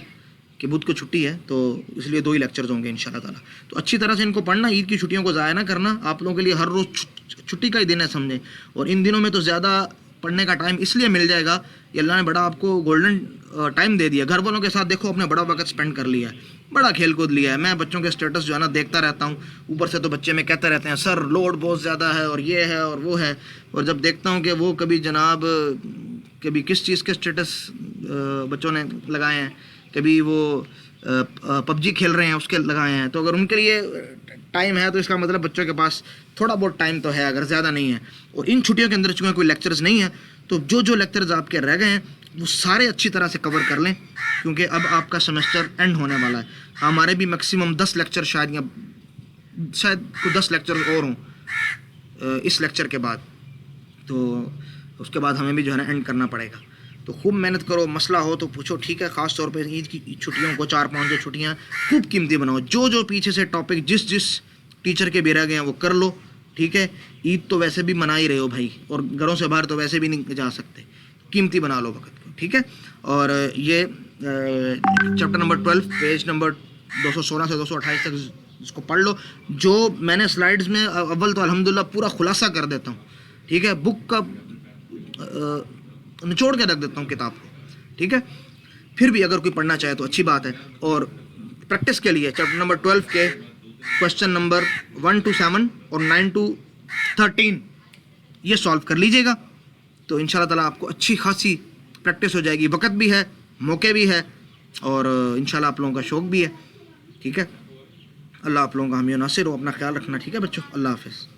कि बुध को छुट्टी है, तो इसलिए 2 ही लेक्चर्स होंगे इंशाल्लाह ताला। तो अच्छी तरह से इनको पढ़ना, ईद की छुट्टियों को ज़ाया ना करना। आप लोगों के लिए हर रोज़ छुट्टी का ही दिन है समझें, और इन दिनों में तो ज़्यादा पढ़ने का टाइम इसलिए मिल जाएगा कि अल्लाह ने बड़ा आपको गोल्डन टाइम दे दिया। घर वालों के साथ देखो अपने बड़ा वक्त स्पेंड कर लिया है, बड़ा खेल कूद लिया है। मैं बच्चों के स्टेटस जो है ना देखता रहता हूँ, ऊपर से तो बच्चे में कहते रहते हैं सर लोड बहुत ज़्यादा है और ये है और वो है, और जब देखता हूँ कि वो कभी जनाब कभी किस चीज़ के स्टेटस बच्चों ने लगाए हैं, कभी वो पबजी खेल रहे हैं उसके लगाए हैं। तो अगर उनके लिए टाइम है तो इसका मतलब बच्चों के पास थोड़ा बहुत टाइम तो है, अगर ज़्यादा नहीं है। और इन छुट्टियों के अंदर चूँकि कोई लेक्चर्स नहीं है तो जो लेक्चर्स आपके रह गए हैं वो सारे अच्छी तरह से कवर कर लें, क्योंकि अब आपका सेमेस्टर एंड होने वाला है। हमारे भी मैक्सिमम 10 लेक्चर शायद 10 लेक्चर और हों इस लेक्चर के बाद, तो उसके बाद हमें भी जो है ना एंड करना पड़ेगा। तो खूब मेहनत करो, मसला हो तो पूछो, ठीक है। ख़ास तौर पे ईद की छुट्टियों को 4-5 जो छुट्टियाँ खूब कीमती बनाओ। जो पीछे से टॉपिक जिस टीचर के भी रह गए हैं वो कर लो, ठीक है। ईद तो वैसे भी मना ही रहे हो भाई, और घरों से बाहर तो वैसे भी नहीं जा सकते, कीमती बना लो वक्त को, ठीक है। और ये चैप्टर नंबर 12 पेज नंबर 216 से 228 तक इसको पढ़ लो। जो मैंने स्लाइड्स में अव्वल तो अल्हम्दुलिल्लाह पूरा खुलासा कर देता हूँ, ठीक है। बुक का निचोड़ के रख देता हूँ किताब को, ठीक है। फिर भी अगर कोई पढ़ना चाहे तो अच्छी बात है। और प्रैक्टिस के लिए चैप्टर नंबर 12 के क्वेश्चन नंबर 1 to 7 और 9 to 13 ये सॉल्व कर लीजिएगा, तो इंशाल्लाह ताला आपको अच्छी खासी प्रैक्टिस हो जाएगी। वक्त भी है, मौके भी है, और इंशाल्लाह आप लोगों का शौक़ भी है, ठीक है। अल्लाह आप लोगों का हामी नासिर हो। अपना ख्याल रखना, ठीक है बच्चों। अल्लाह हाफ़िज़।